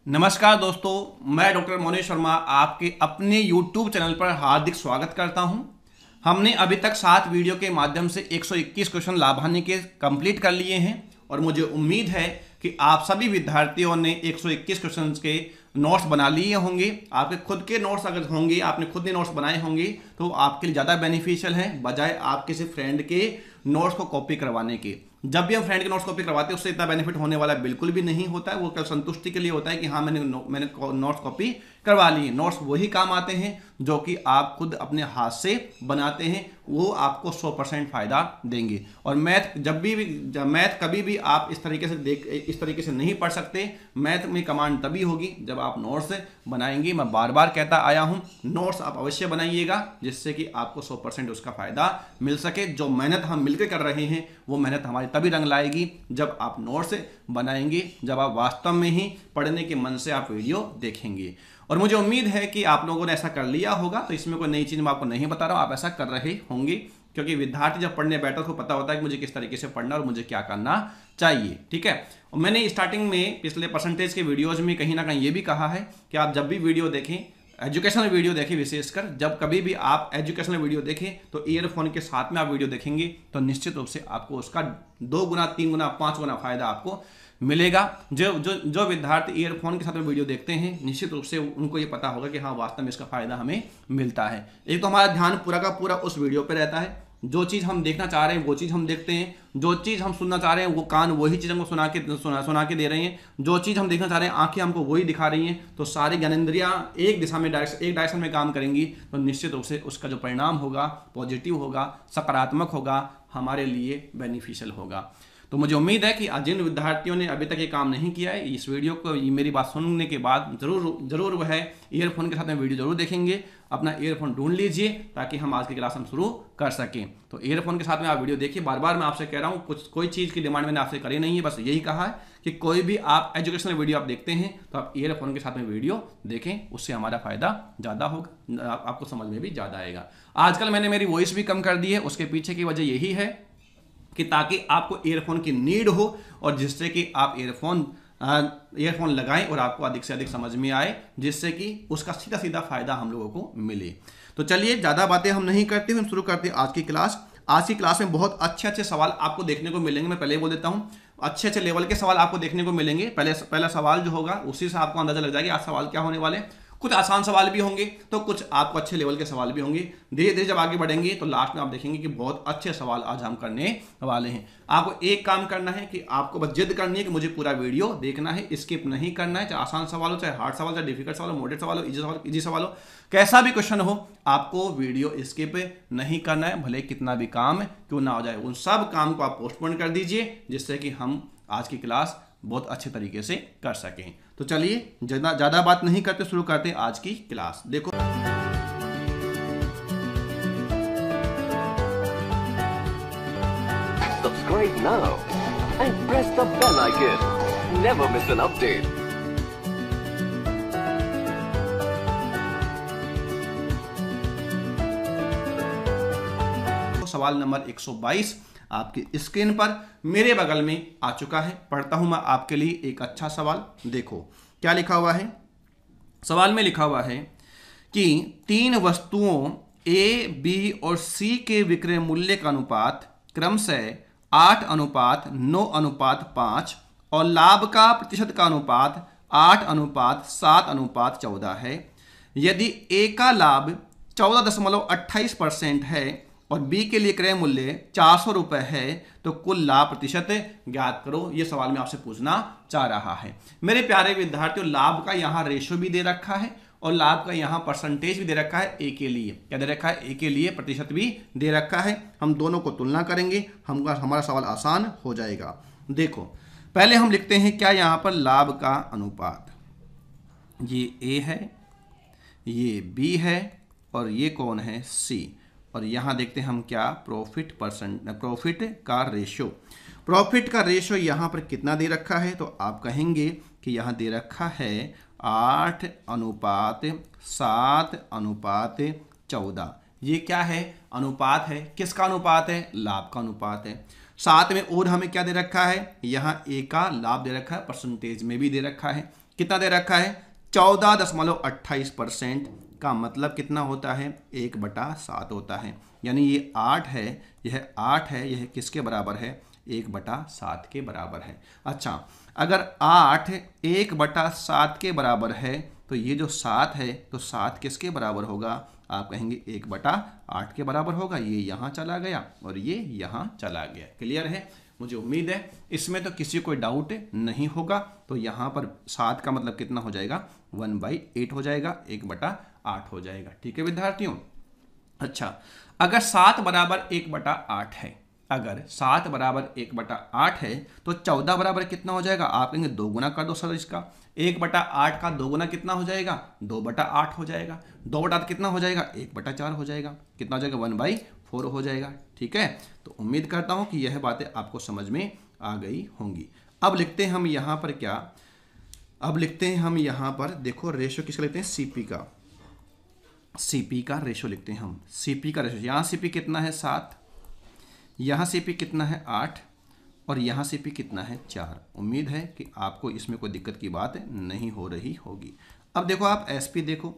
नमस्कार दोस्तों, मैं डॉक्टर मोनेश शर्मा आपके अपने YouTube चैनल पर हार्दिक स्वागत करता हूं। हमने अभी तक 7 वीडियो के माध्यम से 121 क्वेश्चन लाभान्वित के कंप्लीट कर लिए हैं और मुझे उम्मीद है कि आप सभी विद्यार्थियों ने 121 क्वेश्चन के नोट्स बना लिए होंगे। आपके खुद के नोट्स अगर होंगे, आपने खुद ने नोट्स बनाए होंगे तो आपके लिए ज़्यादा बेनिफिशियल है बजाय आप किसी फ्रेंड के नोट्स को कॉपी करवाने के। जब भी हम फ्रेंड के नोट्स कॉपी करवाते हैं उससे इतना बेनिफिट होने वाला बिल्कुल भी नहीं होता है। वो केवल संतुष्टि के लिए होता है कि हाँ मैंने नोट्स कॉपी करवा लिए। नोट्स वही काम आते हैं जो कि आप खुद अपने हाथ से बनाते हैं, वो आपको 100% फायदा देंगे। और मैथ कभी भी आप इस तरीके से नहीं पढ़ सकते। मैथ में कमांड तभी होगी जब आप नोट्स बनाएंगे। मैं बार बार कहता आया हूं, नोट्स आप अवश्य बनाइएगा जिससे कि आपको 100% उसका फायदा मिल सके। जो मेहनत हम मिलकर कर रहे हैं वो मेहनत हमारी तभी रंग लाएगी जब आप नोट्स बनाएंगे, जब आप वास्तव में ही पढ़ने के मन से आप वीडियो देखेंगे। और मुझे उम्मीद है कि आप लोगों ने ऐसा कर लिया होगा, तो इसमें कोई नई चीज़ मैं आपको नहीं बता रहा हूँ, आप ऐसा कर रहे होंगे क्योंकि विद्यार्थी जब पढ़ने बैठा तो पता होता है कि मुझे किस तरीके से पढ़ना और मुझे क्या करना चाहिए। ठीक है, और मैंने स्टार्टिंग में पिछले परसेंटेज के वीडियोज़ में कहीं ना कहीं ये भी कहा है कि आप जब भी वीडियो देखें, एजुकेशनल वीडियो देखें, विशेषकर जब कभी भी आप एजुकेशनल वीडियो देखें तो ईयरफोन के साथ में आप वीडियो देखेंगे तो निश्चित रूप से आपको उसका 2 गुना, 3 गुना, 5 गुना फायदा आपको मिलेगा। जो विद्यार्थी ईयरफोन के साथ में वीडियो देखते हैं निश्चित रूप से उनको ये पता होगा कि हाँ वास्तव में इसका फायदा हमें मिलता है। एक तो हमारा ध्यान पूरा का पूरा उस वीडियो पर रहता है, जो चीज़ हम देखना चाह रहे हैं वो चीज़ हम देखते हैं, जो चीज़ हम सुनना चाह रहे हैं वो कान वही चीज़ हमको सुना के दे रहे हैं, जो चीज़ हम देखना चाह रहे हैं आंखें हमको वही दिखा रही हैं। तो सारी ज्ञानेंद्रियां एक डायरेक्शन में काम करेंगी तो निश्चित रूप से उसका जो परिणाम होगा पॉजिटिव होगा, सकारात्मक होगा, हमारे लिए बेनिफिशियल होगा। तो मुझे उम्मीद है कि जिन विद्यार्थियों ने अभी तक ये काम नहीं किया है, इस वीडियो को मेरी बात सुनने के बाद जरूर वह ईयरफोन के साथ में वीडियो जरूर देखेंगे। अपना ईयरफोन ढूंढ लीजिए ताकि हम आज की क्लास हम शुरू कर सकें। तो ईयरफोन के साथ में आप वीडियो देखिए। बार बार मैं आपसे कह रहा हूँ, कोई चीज़ की डिमांड मैंने आपसे करी नहीं है, बस यही कहा है कि कोई भी आप एजुकेशनल वीडियो आप देखते हैं तो आप ईयरफोन के साथ में वीडियो देखें, उससे हमारा फायदा ज़्यादा होगा, आपको समझ में भी ज़्यादा आएगा। आजकल मैंने मेरी वॉइस भी कम कर दी है, उसके पीछे की वजह यही है कि ताकि आपको ईयरफोन की नीड हो और जिससे कि आप ईयरफोन लगाएं और आपको अधिक से अधिक समझ में आए, जिससे कि उसका सीधा सीधा फायदा हम लोगों को मिले। तो चलिए ज़्यादा बातें हम नहीं करते, हम शुरू करते हैं आज की क्लास। आज की क्लास में बहुत अच्छे सवाल आपको देखने को मिलेंगे। मैं पहले ही बोल देता हूँ, अच्छे लेवल के सवाल आपको देखने को मिलेंगे। पहला सवाल जो होगा उसी से आपको अंदाजा लग जाएगा आज सवाल क्या होने वाले। कुछ आसान सवाल भी होंगे तो कुछ आपको अच्छे लेवल के सवाल भी होंगे। धीरे धीरे जब आगे बढ़ेंगे तो लास्ट में आप देखेंगे कि बहुत अच्छे सवाल आज हम करने वाले हैं। आपको एक काम करना है कि आपको बस जिद करनी है कि मुझे पूरा वीडियो देखना है, स्किप नहीं करना है। चाहे आसान सवाल हो, चाहे हार्ड सवाल, चाहे डिफिकल्ट सवाल हो, मॉडरेट सवाल हो, इजी सवाल हो, कैसा भी क्वेश्चन हो, आपको वीडियो स्किप नहीं करना है, भले कितना भी काम क्यों ना हो जाए। उन सब काम को आप पोस्टपोन कर दीजिए जिससे कि हम आज की क्लास बहुत अच्छे तरीके से कर सकें। तो चलिए ज़्यादा बात नहीं करते, शुरू करते हैं आज की क्लास। देखो, Subscribe now and press the bell icon. Never miss an update. सवाल नंबर 122 आपकी स्क्रीन पर मेरे बगल में आ चुका है। पढ़ता हूं मैं आपके लिए एक अच्छा सवाल। देखो क्या लिखा हुआ है। सवाल में लिखा हुआ है कि 3 वस्तुओं ए, बी और सी के विक्रय मूल्य का अनुपात क्रमशः 8:9:5 और लाभ का प्रतिशत का अनुपात 8:7:14 है। यदि ए का लाभ 14.28% है और बी के लिए क्रय मूल्य 400 रुपये है तो कुल लाभ प्रतिशत ज्ञात करो। ये सवाल मैं आपसे पूछना चाह रहा है। मेरे प्यारे विद्यार्थियों, लाभ का यहाँ रेशो भी दे रखा है और लाभ का यहाँ परसेंटेज भी दे रखा है। ए के लिए क्या दे रखा है? ए के लिए प्रतिशत भी दे रखा है। हम दोनों को तुलना करेंगे, हमारा सवाल आसान हो जाएगा। देखो पहले हम लिखते हैं क्या यहाँ पर लाभ का अनुपात, ये ए है, ये बी है और ये कौन है? सी। और यहाँ देखते हैं हम क्या, प्रॉफिट का रेशो। प्रॉफिट का रेशो यहाँ पर कितना दे रखा है? तो आप कहेंगे कि यहाँ दे रखा है 8:7:14। ये क्या है? अनुपात है। किसका अनुपात है? लाभ का अनुपात है। साथ में और हमें क्या दे रखा है, यहाँ ए का लाभ दे रखा है, परसेंटेज में भी दे रखा है। कितना दे रखा है, 14.28% का मतलब कितना होता है, 1/7 होता है। यानी ये 8 है, यह 8 है, यह किसके बराबर है, 1/7 के बराबर है। अच्छा, अगर 8 1/7 के बराबर है तो ये जो 7 है तो 7 किसके बराबर होगा, आप कहेंगे 1/8 के बराबर होगा। ये यहाँ चला गया और ये यहाँ चला गया। क्लियर है, मुझे उम्मीद है इसमें तो किसी को डाउट नहीं होगा। तो यहाँ पर 7 का मतलब कितना हो जाएगा, 1/8 हो जाएगा, 1/8 हो जाएगा। ठीक है विद्यार्थियों। अच्छा, अगर 7 बराबर 1/8 है, अगर 7 बराबर 1/8 है तो 14 बराबर कितना हो जाएगा, आप कहेंगे 2 गुना कर दो सर इसका। 1/8 का 2 गुना कितना हो जाएगा, 2/8 हो जाएगा। 2/8 कितना हो जाएगा, 1/4 हो जाएगा। कितना हो जाएगा, 1/4 हो जाएगा। ठीक है, तो उम्मीद करता हूं कि यह बातें आपको समझ में आ गई होंगी। अब लिखते हैं हम यहाँ पर क्या, अब लिखते हैं हम यहाँ पर, देखो रेशो किसका लिखते हैं, सीपी का, सीपी का रेशो लिखते हैं हम। सीपी का रेशो, यहाँ सीपी कितना है 7, यहाँ सीपी कितना है 8 और यहाँ सीपी कितना है 4। उम्मीद है कि आपको इसमें कोई दिक्कत की बात नहीं हो रही होगी। अब देखो आप एसपी देखो,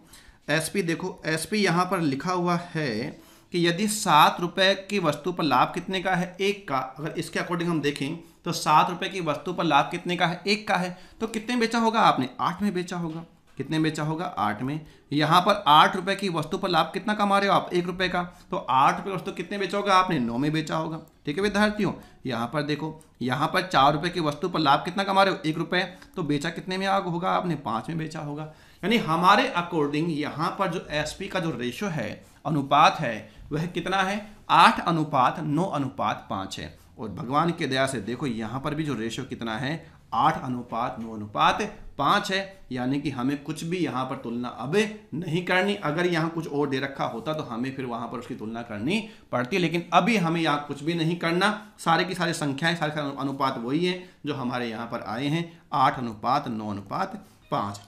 एसपी देखो, एसपी यहाँ पर लिखा हुआ है कि यदि 7 रुपये की वस्तु पर लाभ कितने का है, 1 का। अगर इसके अकॉर्डिंग हम देखें तो 7 रुपये की वस्तु पर लाभ कितने का है, 1 का है। तो कितने बेचा होगा आपने, 8 में बेचा होगा। कितने बेचा होगा, 8 में। यहाँ पर 8 रुपये की वस्तु पर लाभ कितना कमा रहे हो आप, 1 रुपये का। तो 8 रुपये वस्तु कितने बेचा होगा आपने, 9 में बेचा होगा। ठीक है विद्यार्थियों, यहाँ पर देखो, यहाँ पर 4 रुपये की वस्तु पर लाभ कितना कमा रहे हो, 1 रुपये। तो बेचा कितने में होगा आपने, 5 में बेचा होगा। यानी हमारे अकॉर्डिंग यहाँ पर जो एसपी का जो रेशो है, अनुपात है, वह कितना है, 8:9:5 है। और भगवान की दया से देखो यहाँ पर भी जो रेशो कितना है, 8:9:5 है। यानी कि हमें कुछ भी यहाँ पर तुलना अब नहीं करनी। अगर यहाँ कुछ और दे रखा होता तो हमें फिर वहाँ पर उसकी तुलना करनी पड़ती, लेकिन अभी हमें यहाँ कुछ भी नहीं करना। सारे की सारी संख्याएं, सारे अनुपात वही हैं जो हमारे यहाँ पर आए हैं, 8:9:5।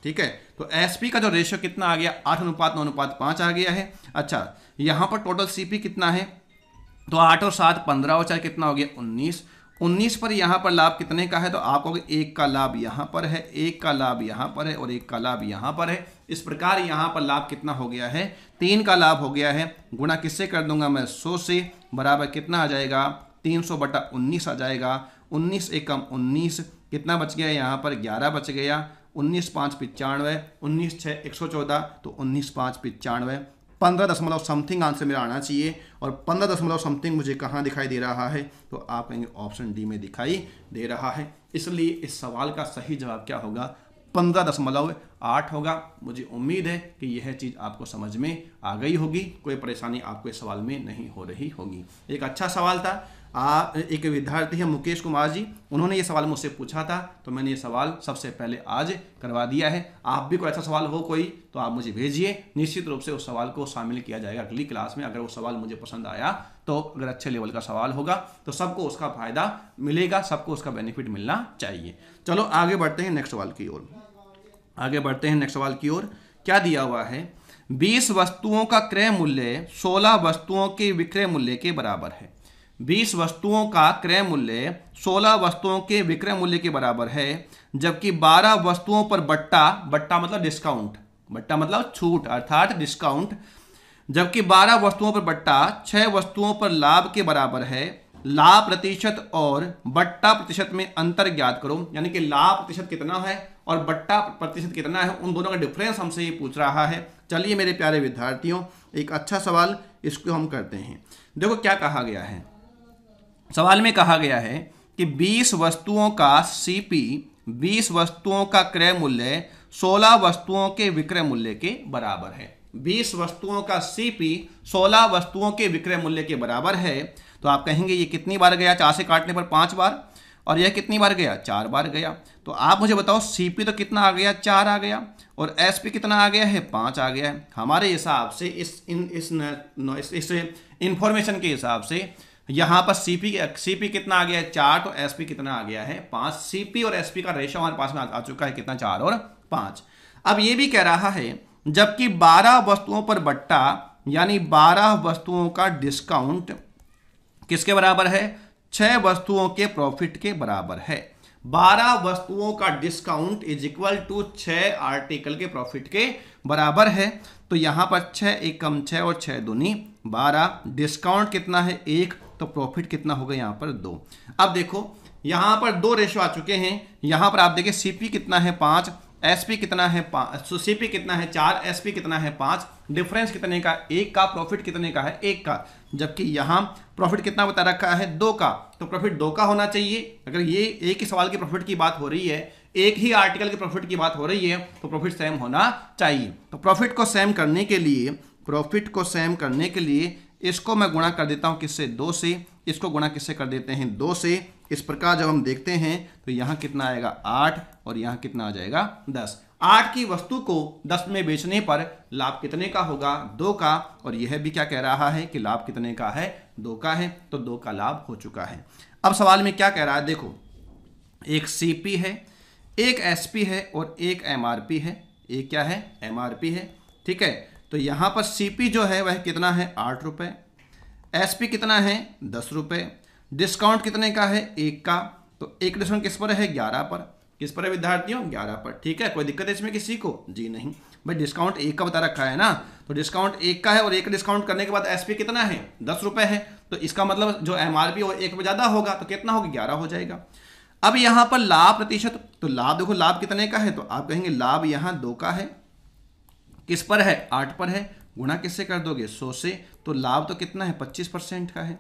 ठीक है, तो एसपी का जो रेशियो कितना आ गया, 8:9:5 आ गया है। अच्छा, यहाँ पर टोटल सीपी कितना है, तो 8 और 7 15 और 4 कितना हो गया, 19 पर यहाँ पर लाभ कितने का है, तो आप कहोगे 1 का लाभ यहाँ पर है, 1 का लाभ यहाँ पर है और 1 का लाभ यहाँ पर है। इस प्रकार यहाँ पर लाभ कितना हो गया है, 3 का लाभ हो गया है। गुणा किससे कर दूंगा मैं, 100 से, बराबर कितना आ जाएगा, 300/19 आ जाएगा। 19 एकम 19, कितना बच गया यहाँ पर, 11 बच गया। 19×5 95, 19×6 114, तो 19×5 95। 15 समथिंग आंसर मेरा आना चाहिए, और 15 समथिंग मुझे कहाँ दिखाई दे रहा है, तो आप कहेंगे ऑप्शन डी में दिखाई दे रहा है। इसलिए इस सवाल का सही जवाब क्या होगा, 15.8 होगा। मुझे उम्मीद है कि यह चीज़ आपको समझ में आ गई होगी, कोई परेशानी आपको इस सवाल में नहीं हो रही होगी। एक अच्छा सवाल था। एक विद्यार्थी है मुकेश कुमार जी, उन्होंने ये सवाल मुझसे पूछा था, तो मैंने ये सवाल सबसे पहले आज करवा दिया है। आप भी कोई ऐसा सवाल हो कोई, तो आप मुझे भेजिए, निश्चित रूप से उस सवाल को शामिल किया जाएगा अगली क्लास में। अगर वो सवाल मुझे पसंद आया, तो अगर अच्छे लेवल का सवाल होगा तो सबको उसका फायदा मिलेगा, सबको उसका बेनिफिट मिलना चाहिए। चलो आगे बढ़ते हैं नेक्स्ट सवाल की ओर, आगे बढ़ते हैं नेक्स्ट सवाल की ओर। क्या दिया हुआ है, 20 वस्तुओं का क्रय मूल्य 16 वस्तुओं के विक्रय मूल्य के बराबर है। 20 वस्तुओं का क्रय मूल्य 16 वस्तुओं के विक्रय मूल्य के बराबर है, जबकि 12 वस्तुओं पर बट्टा मतलब डिस्काउंट, बट्टा मतलब छूट अर्थात डिस्काउंट, जबकि 12 वस्तुओं पर बट्टा 6 वस्तुओं पर लाभ के बराबर है। लाभ प्रतिशत और बट्टा प्रतिशत में अंतर ज्ञात करो। यानी कि लाभ प्रतिशत कितना है और बट्टा प्रतिशत कितना है, उन दोनों का डिफरेंस हमसे ये पूछ रहा है। चलिए मेरे प्यारे विद्यार्थियों, एक अच्छा सवाल इसको हम करते हैं। देखो क्या कहा गया है, सवाल में कहा गया है कि 20 वस्तुओं का सीपी 20 वस्तुओं का क्रय मूल्य 16 वस्तुओं के विक्रय मूल्य के बराबर है। 20 वस्तुओं का सीपी 16 वस्तुओं के विक्रय मूल्य के बराबर है। तो आप कहेंगे ये कितनी बार गया, 4 से काटने पर 5 बार, और यह कितनी बार गया, 4 बार गया। तो आप मुझे बताओ सीपी तो कितना आ गया, 4 आ गया, और एसपी कितना आ गया है, 5 आ गया है। हमारे हिसाब से इस इंफॉर्मेशन के हिसाब से यहाँ पर सीपी कितना आ गया है, 4, तो एसपी कितना आ गया है, 5। सीपी और एसपी का रेशो हमारे पास में आ चुका है कितना, 4 और 5। अब ये भी कह रहा है जबकि 12 वस्तुओं पर बट्टा यानी 12 वस्तुओं का डिस्काउंट किसके बराबर है, 6 वस्तुओं के प्रॉफिट के बराबर है। 12 वस्तुओं का discount is equal to 6 article के प्रॉफिट के बराबर है। तो यहां पर 6 एकम 6 और 6 दूनी 12, डिस्काउंट कितना है 1, तो प्रॉफिट कितना होगा यहां पर 2। अब देखो यहां पर 2 रेशो आ चुके हैं। यहां पर आप देखिए सीपी कितना है 5, एसपी कितना है 5, सीपी कितना है 4, एसपी कितना है 5, डिफरेंस कितने का 1 का, प्रॉफिट कितने का है 1 का। जबकि यहां प्रॉफिट कितना बता रखा है 2 का, तो प्रॉफिट 2 का होना चाहिए। अगर ये एक ही सवाल की प्रॉफिट की बात हो रही है, एक ही आर्टिकल के प्रॉफिट की बात हो रही है, तो प्रॉफिट सेम होना चाहिए। तो प्रॉफिट को सेम करने के लिए इसको मैं गुणा कर देता हूं किससे 2 से, इसको गुणा किससे कर देते हैं 2 से। इस प्रकार जब हम देखते हैं तो यहां कितना आएगा 8 और यहां कितना आ जाएगा 10। 8 की वस्तु को 10 में बेचने पर लाभ कितने का होगा 2 का, और यह भी क्या कह रहा है कि लाभ कितने का है 2 का है, तो 2 का लाभ हो चुका है। अब सवाल में क्या कह रहा है देखो, एक सीपी है, एक एसपी है और एक एमआरपी है। एक क्या है एमआरपी है, ठीक है। तो यहां पर सीपी जो है वह कितना है 8 रुपए, एसपी कितना है 10 रुपए, डिस्काउंट कितने का है 1 का। तो एक डिस्काउंट किस पर है 11 पर, किस पर है विद्यार्थियों 11 पर, ठीक है। कोई दिक्कत है इसमें किसी को जी नहीं भाई, डिस्काउंट 1 का बता रखा है ना, तो डिस्काउंट 1 का है और 1 डिस्काउंट करने के बाद एसपी कितना है 10 रुपए है। तो इसका मतलब जो एमआरपी वो 1 पे ज्यादा होगा, तो कितना होगा 11 हो जाएगा। अब यहां पर लाभ प्रतिशत, तो लाभ देखो लाभ कितने का है, तो आप कहेंगे लाभ यहां 2 का है, किस पर है 8 पर है, गुणा किससे कर दोगे 100 से। तो लाभ तो कितना है 25% का है,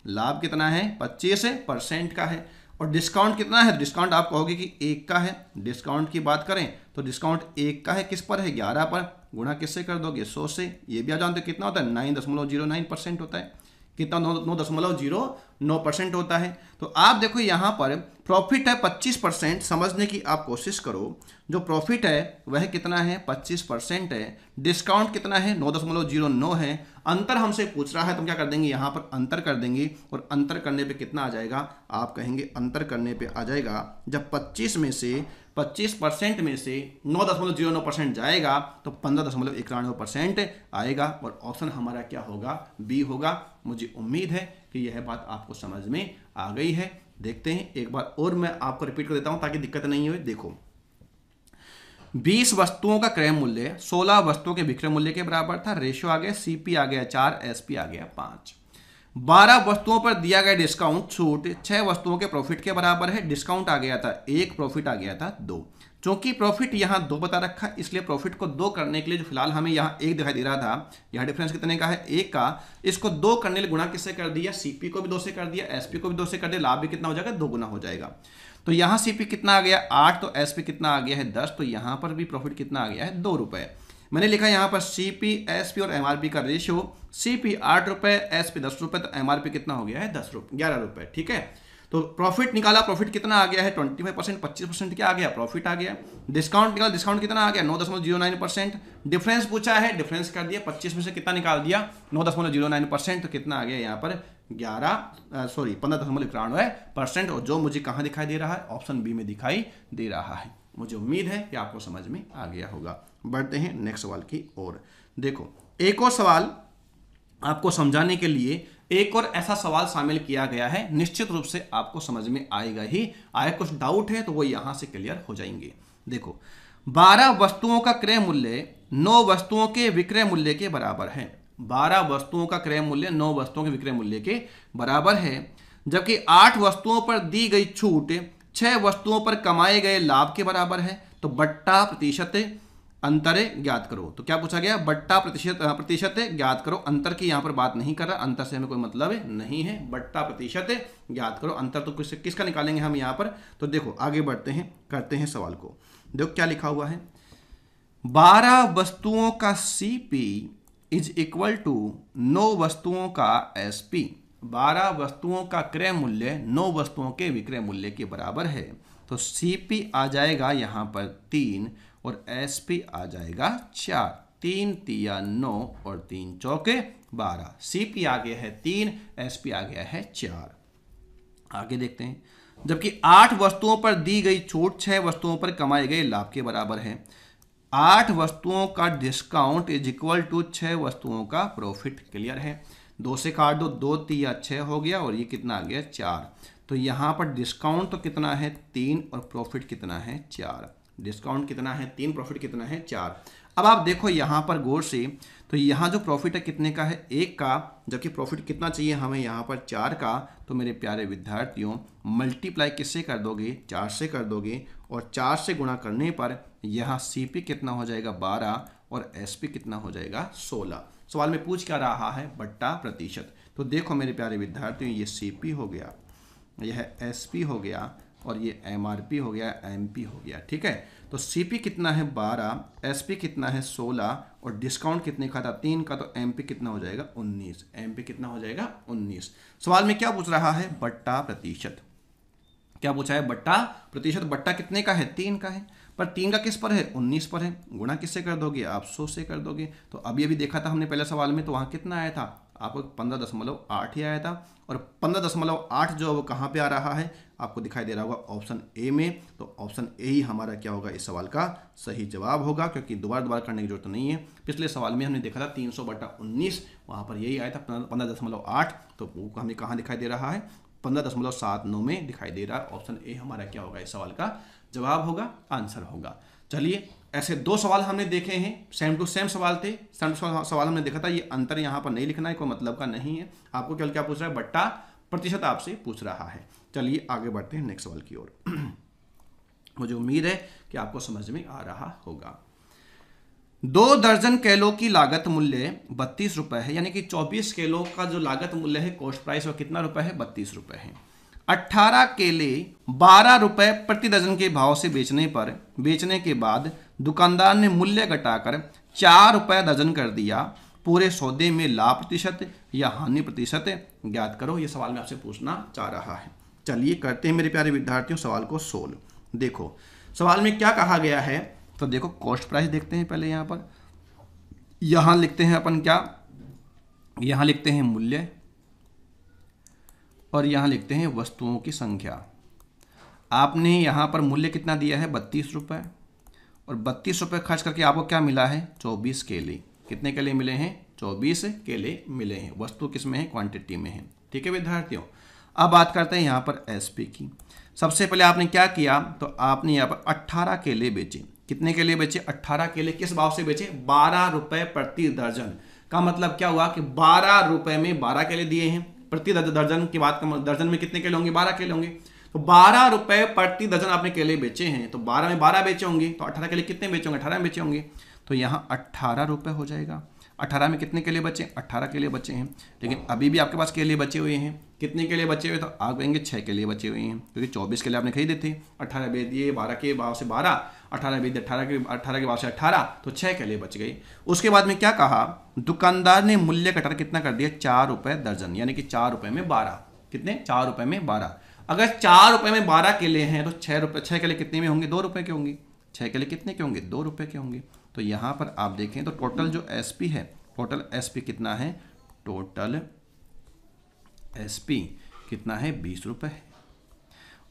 लाभ कितना है 25% का है। और डिस्काउंट कितना है, डिस्काउंट आप कहोगे कि 1 का है। डिस्काउंट की बात करें तो डिस्काउंट 1 का है, किस पर है 11 पर, गुणा किससे कर दोगे 100 से। ये भी आ जानते हो कितना होता है 9.09% होता है, कितना 9.09% होता है। तो आप देखो यहां पर प्रॉफिट है 25%, समझने की आप कोशिश करो। जो प्रॉफिट है वह कितना है 25% है, डिस्काउंट कितना है 9.09 है। अंतर हमसे पूछ रहा है तो हम क्या कर देंगे यहां पर अंतर कर देंगे, और अंतर करने पे कितना आ जाएगा, आप कहेंगे अंतर करने पे आ जाएगा जब 25% में से 9.09% जाएगा तो 15.91% आएगा, और ऑप्शन हमारा क्या होगा बी होगा। मुझे उम्मीद है कि यह बात आपको समझ में आ गई है। देखते हैं एक बार और मैं आपको रिपीट कर देता हूं ताकि दिक्कत नहीं हो। देखो 20 वस्तुओं का क्रय मूल्य 16 वस्तुओं के विक्रय मूल्य के बराबर था। रेशियो आ गया सीपी आ गया 4, एसपी आ गया 5। 12 वस्तुओं पर दिया गया डिस्काउंट छूट 6 वस्तुओं के प्रॉफिट के बराबर है। डिस्काउंट आ गया था 1, प्रॉफिट आ गया था 2। क्योंकि प्रॉफिट यहां 2 बता रखा, इसलिए प्रॉफिट को 2 करने के लिए जो फिलहाल हमें यहां 1 दिखाई दे रहा था, यहां डिफरेंस कितने का है 1 का। इसको 2 करने के लिए गुणा किससे कर दिया, सीपी को भी 2 से कर दिया, एसपी को भी 2 से कर दिया, लाभ भी कितना हो जाएगा 2 गुना हो जाएगा। तो यहां सीपी कितना आ गया 8, तो एसपी कितना आ गया है 10, तो यहां पर भी प्रॉफिट कितना आ गया है 2 रुपए। मैंने लिखा यहां पर सीपी, एसपी और एमआरपी का रेशियो, सीपी 8 रुपए, एसपी 10 रुपए, तो एमआरपी कितना हो गया है 11 रुपए, ठीक है। तो प्रॉफिट निकाला, प्रॉफिट कितना आ गया है 25%, 25% क्या आ गया प्रॉफिट आ गया। डिस्काउंट निकाला, डिस्काउंट कितना आ गया 9.09%। डिफरेंस पूछा है, डिफरेंस कर दिया, 25 में से कितना निकाल दिया 9.09%, तो कितना आ गया यहाँ पर 15.91%, और जो मुझे कहाँ दिखाई दे रहा है ऑप्शन बी में दिखाई दे रहा है। मुझे उम्मीद है कि आपको समझ में आ गया होगा। बढ़ते हैं नेक्स्ट सवाल की ओर। देखो एक और सवाल आपको समझाने के लिए एक और ऐसा सवाल शामिल किया गया है, निश्चित रूप से आपको समझ में आएगा ही। आए कुछ डाउट है तो वो यहां से क्लियर हो जाएंगे। देखो 12 वस्तुओं का क्रय मूल्य 9 वस्तुओं के विक्रय मूल्य के बराबर है। 12 वस्तुओं का क्रय मूल्य 9 वस्तुओं के विक्रय मूल्य के बराबर है, जबकि 8 वस्तुओं पर दी गई छूट 6 वस्तुओं पर कमाए गए लाभ के बराबर है। तो बट्टा प्रतिशत अंतर ज्ञात करो। तो क्या पूछा गया बट्टा प्रतिशत ज्ञात करो। अंतर की यहां पर बात नहीं कर रहा, अंतर से हमें कोई मतलब नहीं है। बट्टा प्रतिशत ज्ञात करो, अंतर तो किसका निकालेंगे हम यहां पर। तो देखो आगे बढ़ते हैं, करते हैं सवाल को। देखो क्या लिखा हुआ है, 12 वस्तुओं का सीपी इज इक्वल टू 9 वस्तुओं का एसपी। 12 वस्तुओं का क्रय मूल्य 9 वस्तुओं के विक्रय मूल्य के बराबर है। तो सीपी आ जाएगा यहां पर 3 और एसपी आ जाएगा 4। 3 तिया 9 और 3 चौके 12। सीपी आ गया है 3, एसपी आ गया है 4। आगे देखते हैं, जबकि 8 वस्तुओं पर दी गई छूट 6 वस्तुओं पर कमाए गए लाभ के बराबर है। 8 वस्तुओं का डिस्काउंट इज इक्वल टू 6 वस्तुओं का प्रॉफिट। क्लियर है। 2 से काट दो, 2 तिया 6 हो गया और ये कितना आ गया 4। तो यहाँ पर डिस्काउंट तो कितना है 3 और प्रॉफिट कितना है 4। डिस्काउंट कितना है 3, प्रॉफिट कितना है 4। अब आप देखो यहाँ पर गौर से, तो यहाँ जो प्रॉफिट है कितने का है 1 का, जबकि प्रॉफिट कितना चाहिए हमें यहाँ पर 4 का। तो मेरे प्यारे विद्यार्थियों मल्टीप्लाई किससे कर दोगे 4 से कर दोगे और 4 से गुणा करने पर यहाँ CP कितना हो जाएगा 12 और SP कितना हो जाएगा 16। सवाल में पूछ क्या रहा है बट्टा प्रतिशत। तो देखो मेरे प्यारे विद्यार्थियों ये CP हो गया, यह SP हो गया और ये MRP हो गया, MP हो गया। ठीक है, तो CP कितना है 12, SP कितना है 16 और डिस्काउंट कितने का था 3 का, तो MP कितना हो जाएगा 19। MP कितना हो जाएगा 19। सवाल में क्या पूछ रहा है बट्टा प्रतिशत। क्या पूछा है बट्टा प्रतिशत। बट्टा कितने का है 3 का है, पर 3 का किस पर है 19 पर है। गुणा किससे कर दोगे आप 100 से कर दोगे। तो अभी अभी देखा था हमने पहले सवाल में, तो वहाँ कितना आया था आपको 15.8 ही आया था। और 15.8 जो वो कहाँ पे आ रहा है आपको दिखाई दे रहा होगा ऑप्शन ए में। तो ऑप्शन ए ही हमारा क्या होगा इस सवाल का सही जवाब होगा, क्योंकि दोबारा करने की जरूरत नहीं है। पिछले सवाल में हमने देखा था 300/19, वहाँ पर यही आया था 15.8। तो वो हमें कहाँ दिखाई दे रहा है 15.79 में दिखाई दे रहा है। ऑप्शन ए हमारा क्या होगा इस सवाल का जवाब होगा, आंसर होगा। चलिए ऐसे 2 सवाल हमने देखे हैं, सेम टू सेम सवाल थे। सेम टू सवाल हमने देखा था, ये अंतर यहाँ पर नहीं लिखना है, कोई मतलब का नहीं है। आपको केवल क्या पूछ रहा है बट्टा प्रतिशत आपसे पूछ रहा है। चलिए आगे बढ़ते हैं नेक्स्ट सवाल की ओर। मुझे उम्मीद है कि आपको समझ में आ रहा होगा। 2 दर्जन केलों की लागत मूल्य 32 रुपए है, यानी कि 24 केलों का जो लागत मूल्य है कॉस्ट प्राइस वो कितना रुपए है 32 रुपए है। 18 केले 12 रुपए प्रति दर्जन के भाव से बेचने के बाद दुकानदार ने मूल्य घटाकर 4 रुपए दर्जन कर दिया। पूरे सौदे में लाभ प्रतिशत या हानि प्रतिशत ज्ञात करो। ये सवाल मैं आपसे पूछना चाह रहा है। चलिए करते हैं मेरे प्यारे विद्यार्थियों सवाल को सोल्व। देखो सवाल में क्या कहा गया है, तो देखो कॉस्ट प्राइस देखते हैं पहले। यहाँ पर यहाँ लिखते हैं अपन क्या, यहाँ लिखते हैं मूल्य और यहाँ लिखते हैं वस्तुओं की संख्या। आपने यहाँ पर मूल्य कितना दिया है 32 रुपये और 32 रुपये खर्च करके आपको क्या मिला है 24 केले। कितने केले मिले हैं 24 केले मिले हैं। वस्तु किस में है क्वांटिटी में है। ठीक है विद्यार्थियों, अब बात करते हैं यहाँ पर SP की। सबसे पहले आपने क्या किया, तो आपने यहाँ पर 18 केले बेचे। कितने केले बेचे 18 केले। किस भाव से बेचे 12 रुपये प्रति दर्जन। का मतलब क्या हुआ कि 12 रुपये में 12 केले दिए हैं। प्रति दर्जन की बात कर, दर्जन में कितने केले होंगे 12 केले होंगे। तो 12 रुपए प्रति दर्जन आपने केले बेचे हैं, तो 12 में 12 बेचे होंगे, तो 18 केले कितने बेचे होंगे 18 में बेचे होंगे। तो यहाँ 18 रुपए हो जाएगा। 18 में कितने केले बचे 18 केले बचे हैं। लेकिन अभी भी आपके पास केले बचे हुए हैं। कितने केले बचे हुए, तो आप कहेंगे 6 केले बचे हुए हैं, क्योंकि 24 केले आपने खरीदे थे। 18 बेच दिए 12 के भाव से 12, 18 बेच दिए 18 के भाव से 18, तो 6 केले बच गए। उसके बाद में क्या कहा, दुकानदार ने मूल्य घटाकर कितना कर दिया 4 रुपए दर्जन, यानी कि 4 रुपए में 12। कितने 4 रुपए में 12। अगर 4 रुपए में 12 केले हैं तो 6 केले कितने में होंगे 2 रुपए के होंगे। 6 केले कितने के होंगे 2 रुपए के होंगे। तो यहाँ पर आप देखें तो टोटल जो SP है, टोटल SP कितना है, टोटल SP कितना है 20 रुपए है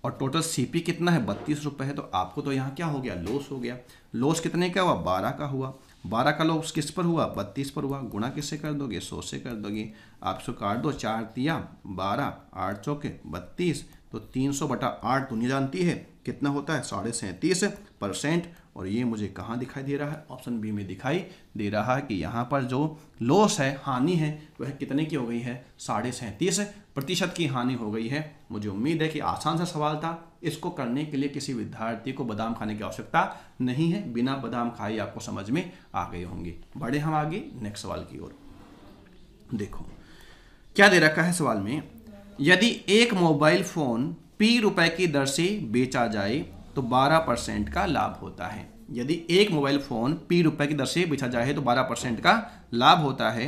और टोटल CP कितना है 32 रुपए है। तो आपको तो यहाँ क्या हो गया लॉस हो गया। लॉस कितने का हुआ 12 का हुआ। 12 का लॉस किस पर हुआ 32 पर हुआ। गुणा किससे कर दोगे 100 से कर दोगे। आप इसको काट दो 4 तिया 12, 8 चौके 32, तो 300/8 दुनिया जानती है कितना होता है 37.5%। और ये मुझे कहाँ दिखाई दे रहा है ऑप्शन बी में दिखाई दे रहा है कि यहाँ पर जो लॉस है हानि है वह कितने की हो गई है 37.5% की हानि हो गई है। मुझे उम्मीद है कि आसान सा सवाल था। इसको करने के लिए किसी विद्यार्थी को बादाम खाने की आवश्यकता नहीं है। बिना बादाम खाए आपको समझ में आ गए होंगे। बढ़े हम आगे नेक्स्ट सवाल की ओर। देखो क्या दे रखा है सवाल में, यदि एक मोबाइल फोन P रुपए की दर से बेचा जाए तो 12% का लाभ होता है। यदि एक मोबाइल फोन P रुपए की दर से बेचा जाए तो 12% का लाभ होता है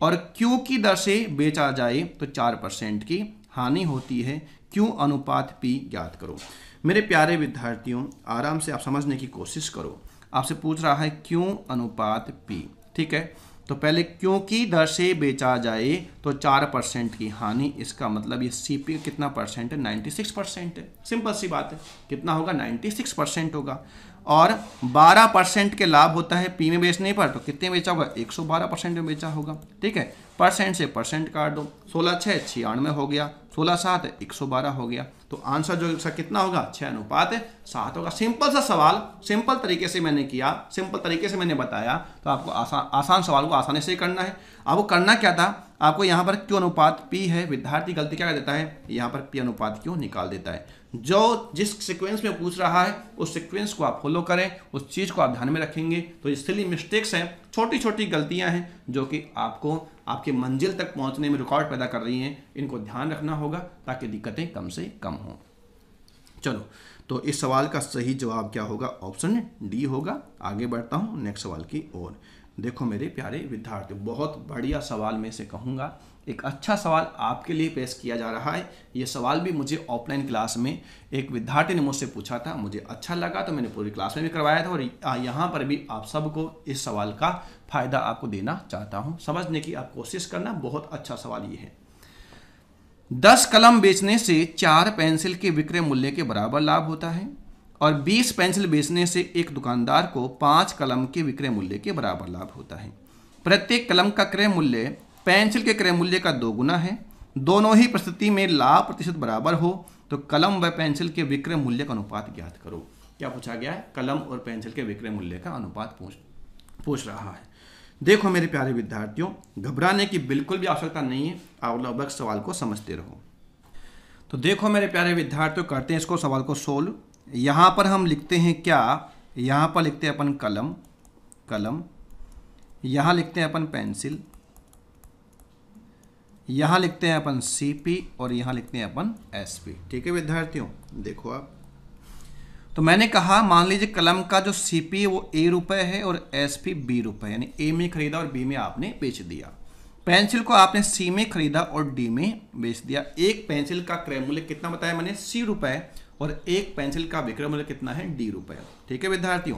और Q की दर से बेचा जाए तो 4% की हानि होती है। Q अनुपात P ज्ञात करो। मेरे प्यारे विद्यार्थियों आराम से आप समझने की कोशिश करो। आपसे पूछ रहा है Q अनुपात P, ठीक है। तो पहले Q की दर से बेचा जाए तो 4% की हानि। इसका मतलब ये CP कितना परसेंट है 96% है। सिंपल सी बात है, कितना होगा 96% होगा। और 12% के लाभ होता है P में बेचने पर, तो कितने बेचा होगा 112% में बेचा होगा। ठीक है, परसेंट से परसेंट काट दो, 16 6 96 हो गया, 16 7 112 हो गया। तो आंसर जो इसका कितना होगा, 6:7 होगा। सिंपल सा सवाल, सिंपल तरीके से मैंने किया, सिंपल तरीके से मैंने बताया। तो आपको आसान सवाल को आसानी से करना है। आपको करना क्या था, आपको यहाँ पर Q अनुपात P है, विद्यार्थी गलती क्या कर देता है, यहाँ पर P अनुपात Q निकाल देता है। जो जिस सीक्वेंस में पूछ रहा है उस सीक्वेंस को आप फॉलो करें, उस चीज़ को आप ध्यान में रखेंगे तो ये सिली मिस्टेक्स हैं, छोटी छोटी गलतियां हैं जो कि आपको आपके मंजिल तक पहुंचने में रुकावट पैदा कर रही हैं। इनको ध्यान रखना होगा ताकि दिक्कतें कम से कम हों। चलो, तो इस सवाल का सही जवाब क्या होगा, ऑप्शन डी होगा। आगे बढ़ता हूँ नेक्स्ट सवाल की ओर। देखो मेरे प्यारे विद्यार्थी, बहुत बढ़िया सवाल में से कहूँगा, एक अच्छा सवाल आपके लिए पेश किया जा रहा है। ये सवाल भी मुझे ऑफलाइन क्लास में एक विद्यार्थी ने मुझसे पूछा था, मुझे अच्छा लगा तो मैंने पूरी क्लास में भी करवाया था, और यहाँ पर भी आप सबको इस सवाल का फायदा आपको देना चाहता हूँ। समझने की आप कोशिश करना, बहुत अच्छा सवाल ये है। 10 कलम बेचने से 4 पेंसिल के विक्रय मूल्य के बराबर लाभ होता है, और 20 पेंसिल बेचने से एक दुकानदार को 5 कलम के विक्रय मूल्य के बराबर लाभ होता है। प्रत्येक कलम का क्रय मूल्य पेंसिल के क्रय मूल्य का 2 गुना है। दोनों ही परिस्थिति में लाभ प्रतिशत बराबर हो तो कलम व पेंसिल के विक्रय मूल्य का अनुपात ज्ञात करो। क्या पूछा गया है, कलम और पेंसिल के विक्रय मूल्य का अनुपात पूछ रहा है। देखो मेरे प्यारे विद्यार्थियों, घबराने की बिल्कुल भी आवश्यकता नहीं है, आप लगभग सवाल को समझते रहो। तो देखो मेरे प्यारे विद्यार्थियों, करते हैं इसको सवाल को सोल्व। यहाँ पर हम लिखते हैं क्या, यहाँ पर लिखते हैं अपन कलम, यहाँ लिखते हैं अपन पेंसिल, यहाँ लिखते हैं अपन CP, और यहाँ लिखते हैं अपन SP। ठीक है विद्यार्थियों, देखो आप, तो मैंने कहा मान लीजिए कलम का जो CP है वो A रुपये है और SP B रुपये, यानी A में खरीदा और B में आपने बेच दिया। पेंसिल को आपने C में खरीदा और D में बेच दिया। एक पेंसिल का क्रय मूल्य कितना बताया मैंने, C रुपये, और एक पेंसिल का विक्रय मूल्य कितना है, D रुपये। ठीक है विद्यार्थियों,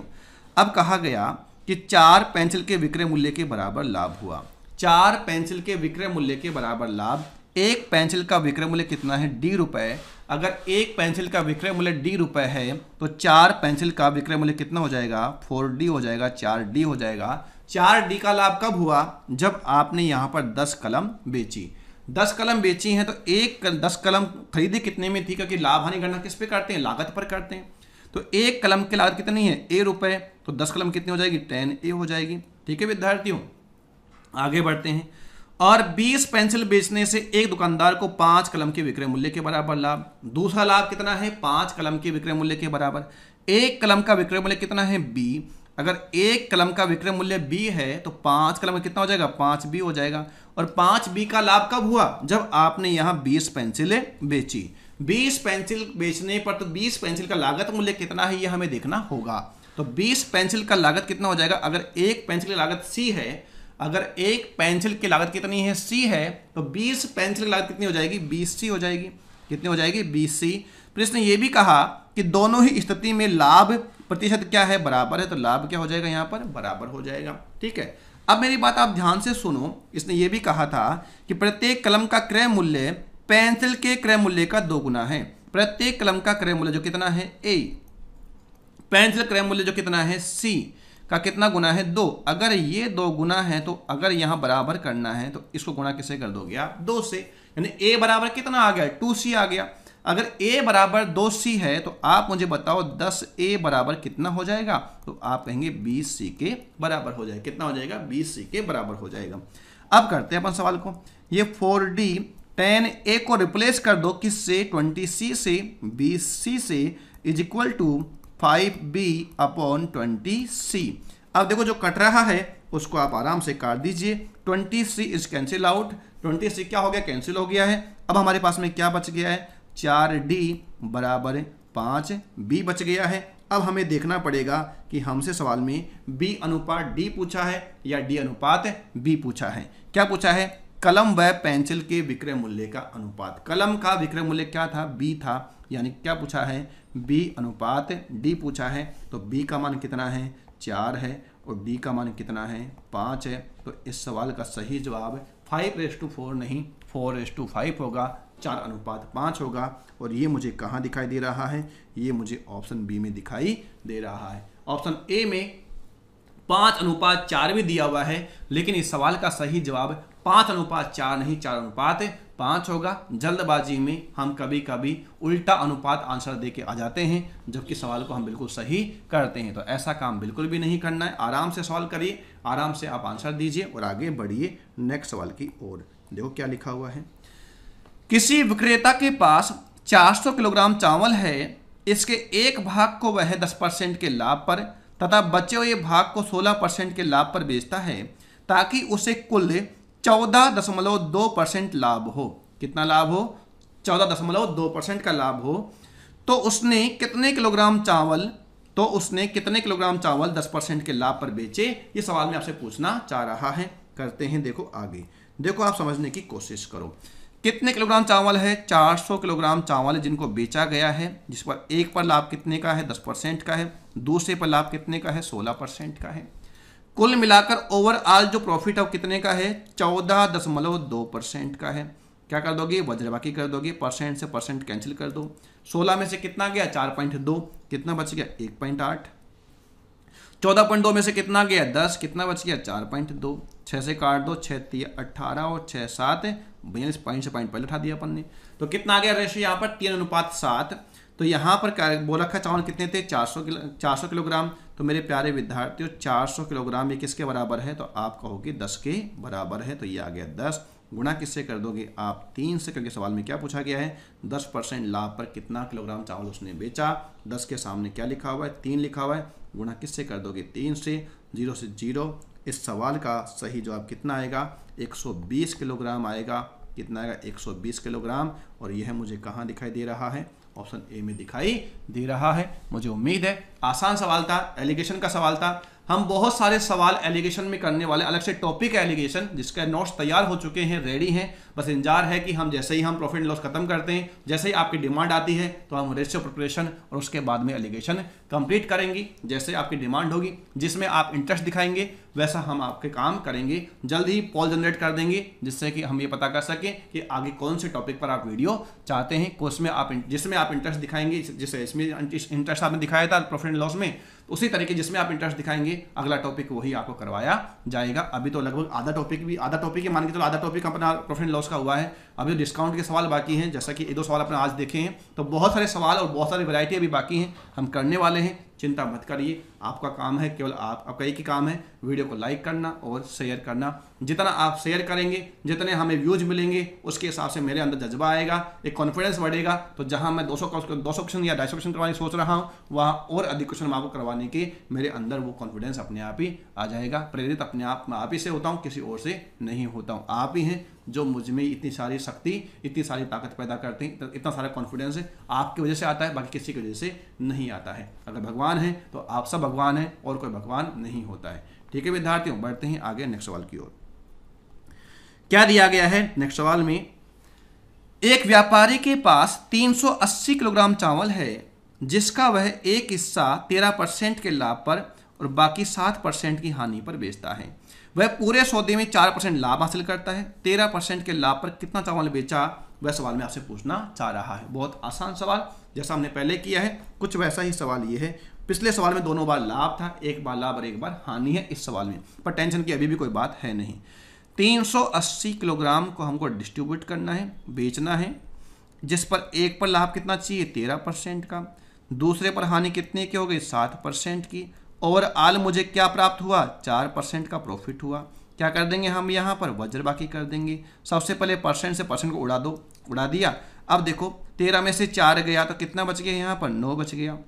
अब कहा गया कि 4 पेंसिल के विक्रय मूल्य के बराबर लाभ हुआ। 4 पेंसिल के विक्रय मूल्य के बराबर लाभ, एक पेंसिल का विक्रय मूल्य कितना है, D रुपये। अगर एक पेंसिल का विक्रय मूल्य D रुपये है तो 4 पेंसिल का विक्रय मूल्य कितना हो जाएगा, 4D हो जाएगा, 4D हो जाएगा। 4D का लाभ कब हुआ, जब आपने यहाँ पर 10 कलम बेची। 10 कलम बेची हैं तो 10 कलम खरीदी कितने में थी, क्योंकि लाभ हानि गणना किस पे करते हैं, लागत पर करते हैं। तो एक कलम की लागत कितनी है, A रुपये, तो 10 कलम कितनी हो जाएगी, 10A हो जाएगी। ठीक है विद्यार्थियों, आगे बढ़ते हैं। और 20 पेंसिल बेचने से एक दुकानदार को 5 कलम के विक्रय मूल्य के बराबर लाभ। दूसरा लाभ कितना है, 5 कलम के विक्रय मूल्य के बराबर। एक कलम का विक्रय मूल्य कितना है, B। अगर एक कलम का विक्रय मूल्य B है तो 5 कलम कितना हो जाएगा, 5B हो जाएगा। और 5B का लाभ कब हुआ, जब आपने यहाँ 20 पेंसिलें बेची। 20 पेंसिल बेचने पर तो 20 पेंसिल का लागत मूल्य कितना है ये हमें देखना होगा। तो 20 पेंसिल का लागत कितना हो जाएगा, अगर एक पेंसिल की लागत C है, अगर एक पेंसिल की लागत कितनी है, C है, तो 20 पेंसिल की लागत कितनी हो जाएगी, 20C हो जाएगी। कितनी हो जाएगी, 20C। प्रश्न ये भी कहा कि दोनों ही स्थिति में लाभ प्रतिशत क्या है, बराबर है, तो लाभ क्या हो जाएगा, यहाँ पर बराबर हो जाएगा। ठीक है, अब मेरी बात आप ध्यान से सुनो। इसने ये भी कहा था कि प्रत्येक कलम का क्रय मूल्य पेंसिल के क्रय मूल्य का 2 गुना है। प्रत्येक कलम का क्रय मूल्य जो कितना है, A, पेंसिल क्रय मूल्य जो कितना है, C का कितना गुना है, 2। अगर ये 2 गुना है तो अगर यहाँ बराबर करना है तो इसको गुणा किससे कर दोगे आप, 2 से, यानी A बराबर कितना आ गया, 2C आ गया। अगर A बराबर 2C है तो आप मुझे बताओ 10A बराबर कितना हो जाएगा, तो आप कहेंगे 20C के बराबर हो जाएगा। कितना हो जाएगा, 20C के बराबर हो जाएगा। अब करते हैं अपन सवाल को। ये 4D 10A को रिप्लेस कर दो किससे, 20C से, 20C से, is equal to 5B upon 20C। अब देखो जो कट रहा है उसको आप आराम से काट दीजिए। 20C is cancel out, 20C क्या हो गया, कैंसिल हो गया है। अब हमारे पास में क्या बच गया है, 4D बराबर 5B बच गया है। अब हमें देखना पड़ेगा कि हमसे सवाल में B अनुपात D पूछा है या D अनुपात B पूछा है। क्या पूछा है, कलम व पेंसिल के विक्रय मूल्य का अनुपात। कलम का विक्रय मूल्य क्या था, B था, यानी क्या पूछा है, B अनुपात D पूछा है। तो B का मान कितना है, 4 है, और D का मान कितना है, 5 है। तो इस सवाल का सही जवाब 5:4 नहीं 4:5 होगा, 4 अनुपात 5 होगा। और ये मुझे कहाँ दिखाई दे रहा है, ये मुझे ऑप्शन B में दिखाई दे रहा है। ऑप्शन A में 5 अनुपात 4 भी दिया हुआ है, लेकिन इस सवाल का सही जवाब 5:4 नहीं 4:5 होगा। जल्दबाजी में हम कभी कभी उल्टा अनुपात आंसर दे के आ जाते हैं, जबकि सवाल को हम बिल्कुल सही करते हैं। तो ऐसा काम बिल्कुल भी नहीं करना है। आराम से सवाल करिए, आराम से आप आंसर दीजिए और आगे बढ़िए नेक्स्ट सवाल की ओर। देखो क्या लिखा हुआ है। किसी विक्रेता के पास 400 किलोग्राम चावल है, इसके एक भाग को वह 10% के लाभ पर तथा बचे हुए भाग को 16% के लाभ पर बेचता है, ताकि उसे कुल 14.2% लाभ हो। कितना लाभ हो? 14.2% का लाभ हो। तो उसने कितने किलोग्राम चावल 10% के लाभ पर बेचे? ये सवाल में आपसे पूछना चाह रहा है। करते हैं देखो आगे। देखो आप समझने की कोशिश करो। कितने किलोग्राम चावल है? 400 किलोग्राम चावल है जिनको बेचा गया है, जिस पर एक पर लाभ कितने का है? 10% का है। दूसरे पर लाभ कितने का है? 16% का है। कुल मिलाकर ओवरऑल जो प्रॉफिट है वो कितने का है? 14.2% का है। क्या कर दोगे? वज्रबाकी कर दोगे, परसेंट से परसेंट कैंसिल कर दो। 16 में से कितना गया? 4.2। कितना बच गया? 1.8। 14.2 में से कितना गया? 10। कितना बच गया? 4.2। 6 से काट दो, 6 3 18 और 6 7 42। पॉइंट से पॉइंट पहले उठा दिया अपन ने। तो कितना आ गया रेशियो यहाँ पर? 3:7। तो यहाँ पर बोल रखा चावल कितने थे? 400 किलोग्राम। तो मेरे प्यारे विद्यार्थियों 400 किलोग्राम ये किसके बराबर है? तो आप कहोगे 10 के बराबर है। तो ये आ गया 10। गुणा किससे कर दोगे आप? 3 से, क्योंकि सवाल में क्या पूछा गया है? 10% लाभ पर कितना किलोग्राम चावल उसने बेचा। 10 के सामने क्या लिखा हुआ है? 3 लिखा हुआ है। गुणा किससे कर दोगे? 3 से। 0 से 0। इस सवाल का सही जवाब कितना आएगा? 120 किलोग्राम आएगा। कितना आएगा? 120 किलोग्राम। और यह मुझे कहाँ दिखाई दे रहा है? ऑप्शन ए में दिखाई दे रहा है। मुझे उम्मीद है आसान सवाल था, एलिगेशन का सवाल था। हम बहुत सारे सवाल एलिगेशन में करने वाले, अलग से टॉपिक है एलिगेशन, जिसके नोट्स तैयार हो चुके हैं, रेडी हैं। बस इंतजार है कि हम जैसे ही हम प्रॉफिट एंड लॉस खत्म करते हैं, जैसे ही आपकी डिमांड आती है, तो हम रेशियो प्रिपरेशन और उसके बाद में एलिगेशन कंप्लीट करेंगे। जैसे आपकी डिमांड होगी, जिसमें आप इंटरेस्ट दिखाएंगे, वैसा हम आपके काम करेंगे। जल्द ही पोल जनरेट कर देंगे, जिससे कि हम ये पता कर सकें कि आगे कौन से टॉपिक पर आप वीडियो चाहते हैं, जिसमें आप इंटरेस्ट दिखाएंगे। जैसे इसमें इंटरेस्ट आपने दिखाया था प्रॉफिट एंड लॉस में, उसी तरीके जिसमें आप इंटरेस्ट दिखाएंगे, अगला टॉपिक वही आपको करवाया जाएगा। अभी तो लगभग आधा टॉपिक ही मान के चलो, आधा टॉपिक अपना प्रॉफिट एंड लॉस का हुआ है। अभी डिस्काउंट के सवाल बाकी हैं, जैसा कि 1-2 सवाल अपने आज देखे हैं। तो बहुत सारे सवाल और बहुत सारी वैरायटी अभी बाकी हैं, हम करने वाले हैं। चिंता मत करिए, आपका काम है, केवल आपका एक ही काम है, वीडियो को लाइक करना और शेयर करना। जितना आप शेयर करेंगे, जितने हमें व्यूज मिलेंगे, उसके हिसाब से मेरे अंदर जज्बा आएगा, एक कॉन्फिडेंस बढ़ेगा। तो जहां मैं 200 क्वेश्चन या 250 क्वेश्चन करवाने सोच रहा हूं, वहां और अधिक क्वेश्चन आपको करवाने के मेरे अंदर वो कॉन्फिडेंस अपने आप ही आ जाएगा। प्रेरित अपने आप मैं आप ही से होता हूं, किसी और से नहीं होता हूं। आप ही हैं जो मुझ में इतनी सारी शक्ति, इतनी सारी ताकत पैदा करते हैं, इतना सारा कॉन्फिडेंस आपकी वजह से आता है, बाकी किसी की वजह से नहीं आता है। अगर भगवान है तो आप सब भगवान हैं, और कोई भगवान नहीं होता है। ठीक है विद्यार्थियों, बढ़ते हैं आगे नेक्स्ट सवाल की ओर। क्या दिया गया है नेक्स्ट सवाल में? एक व्यापारी के पास 380 किलोग्राम चावल है, जिसका वह एक हिस्सा 13% के लाभ पर और बाकी 7% की हानि पर बेचता है। वह पूरे सौदे में 4% लाभ हासिल करता है। 13% के लाभ पर कितना चावल बेचा, वह सवाल में आपसे पूछना चाह रहा है। बहुत आसान सवाल, जैसा हमने पहले किया है, कुछ वैसा ही सवाल ये है। पिछले सवाल में दोनों बार लाभ था, एक बार लाभ और एक बार हानि है इस सवाल में, पर टेंशन की अभी भी कोई बात है नहीं। 380 किलोग्राम को हमको डिस्ट्रीब्यूट करना है, बेचना है, जिस पर एक पर लाभ कितना चाहिए? 13% का। दूसरे पर हानि कितने की हो गई? 7% की। ओवरऑल मुझे क्या प्राप्त हुआ? 4% का प्रॉफिट हुआ। क्या कर देंगे हम यहाँ पर? वज्रबाकी कर देंगे। सबसे पहले परसेंट से परसेंट को उड़ा दो, उड़ा दिया। अब देखो 13 में से 4 गया तो कितना बच गया? यहाँ पर 9 बच गया।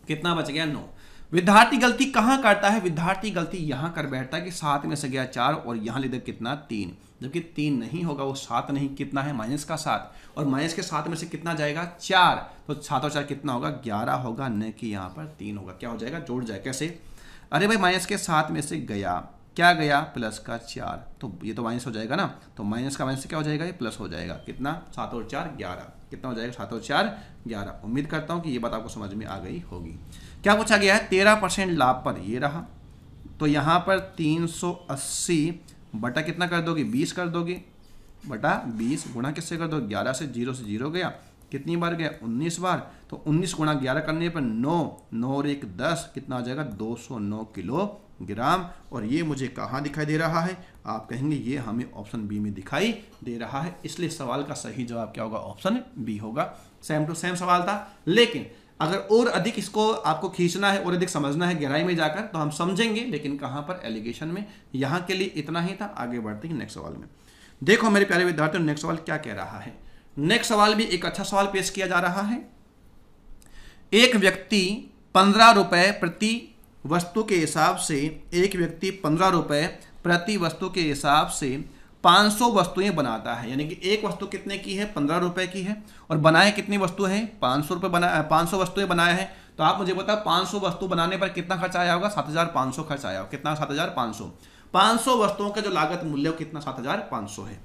कितना बच गया? 9। विद्यार्थी गलती कहाँ करता है? विद्यार्थी गलती यहाँ कर बैठता है कि 7 में से गया 4 और यहाँ ले दे कितना? 3, जबकि 3 नहीं होगा, वो 7 नहीं, कितना है? माइनस का 7, और माइनस के 7 में से कितना जाएगा? 4। तो 7 और 4 कितना होगा? 11 होगा, न कि यहाँ पर 3 होगा। क्या हो जाएगा? जोड़ जाए कैसे? अरे भाई माइनस के 7 में से गया, क्या गया? प्लस का 4, तो ये तो माइनस हो जाएगा ना, तो माइनस का माइनस से क्या हो जाएगा? ये प्लस हो जाएगा। कितना? 7 और 4 11। कितना हो जाएगा? 7 और 4 11। उम्मीद करता हूँ कि ये बात आपको समझ में आ गई होगी। क्या पूछा गया है? 13% लाभ पर ये रहा, तो यहाँ पर 380 बटा कितना कर दोगे? 20 कर दोगे, बटा 20 गुणा किससे कर दो? 11 से 0 गया, कितनी बार गया 19 बार। तो 19 गुणा 11 करने पर 9, 9 और 1 10, कितना आ जाएगा 209 किलोग्राम। और ये मुझे कहाँ दिखाई दे रहा है, आप कहेंगे ये हमें ऑप्शन बी में दिखाई दे रहा है। इसलिए सवाल का सही जवाब क्या होगा, ऑप्शन बी होगा। सेम टू सेम सवाल था, लेकिन अगर और अधिक इसको आपको खींचना है और अधिक समझना है गहराई में जाकर तो हम समझेंगे, लेकिन कहां पर, एलिगेशन में। यहां के लिए इतना ही था, आगे बढ़ते हैं नेक्स्ट सवाल में। देखो मेरे प्यारे विद्यार्थियों, नेक्स्ट सवाल क्या कह रहा है। नेक्स्ट सवाल भी एक अच्छा सवाल पेश किया जा रहा है। एक व्यक्ति 15 रुपए प्रति वस्तु के हिसाब से, एक व्यक्ति 15 रुपए प्रति वस्तु के हिसाब से 500 वस्तुएं बनाता है। यानी कि एक वस्तु कितने की है, 15 रुपए की है, और बनाए कितनी वस्तु है, 500 रुपए बनाया, 500 वस्तुएं बनाया है। तो आप मुझे बताओ 500 वस्तु बनाने पर कितना खर्च आया होगा, 7500 खर्च आया होगा। कितना, 7500। 500 वस्तुओं का जो लागत मूल्य हो कितना, 7500 है।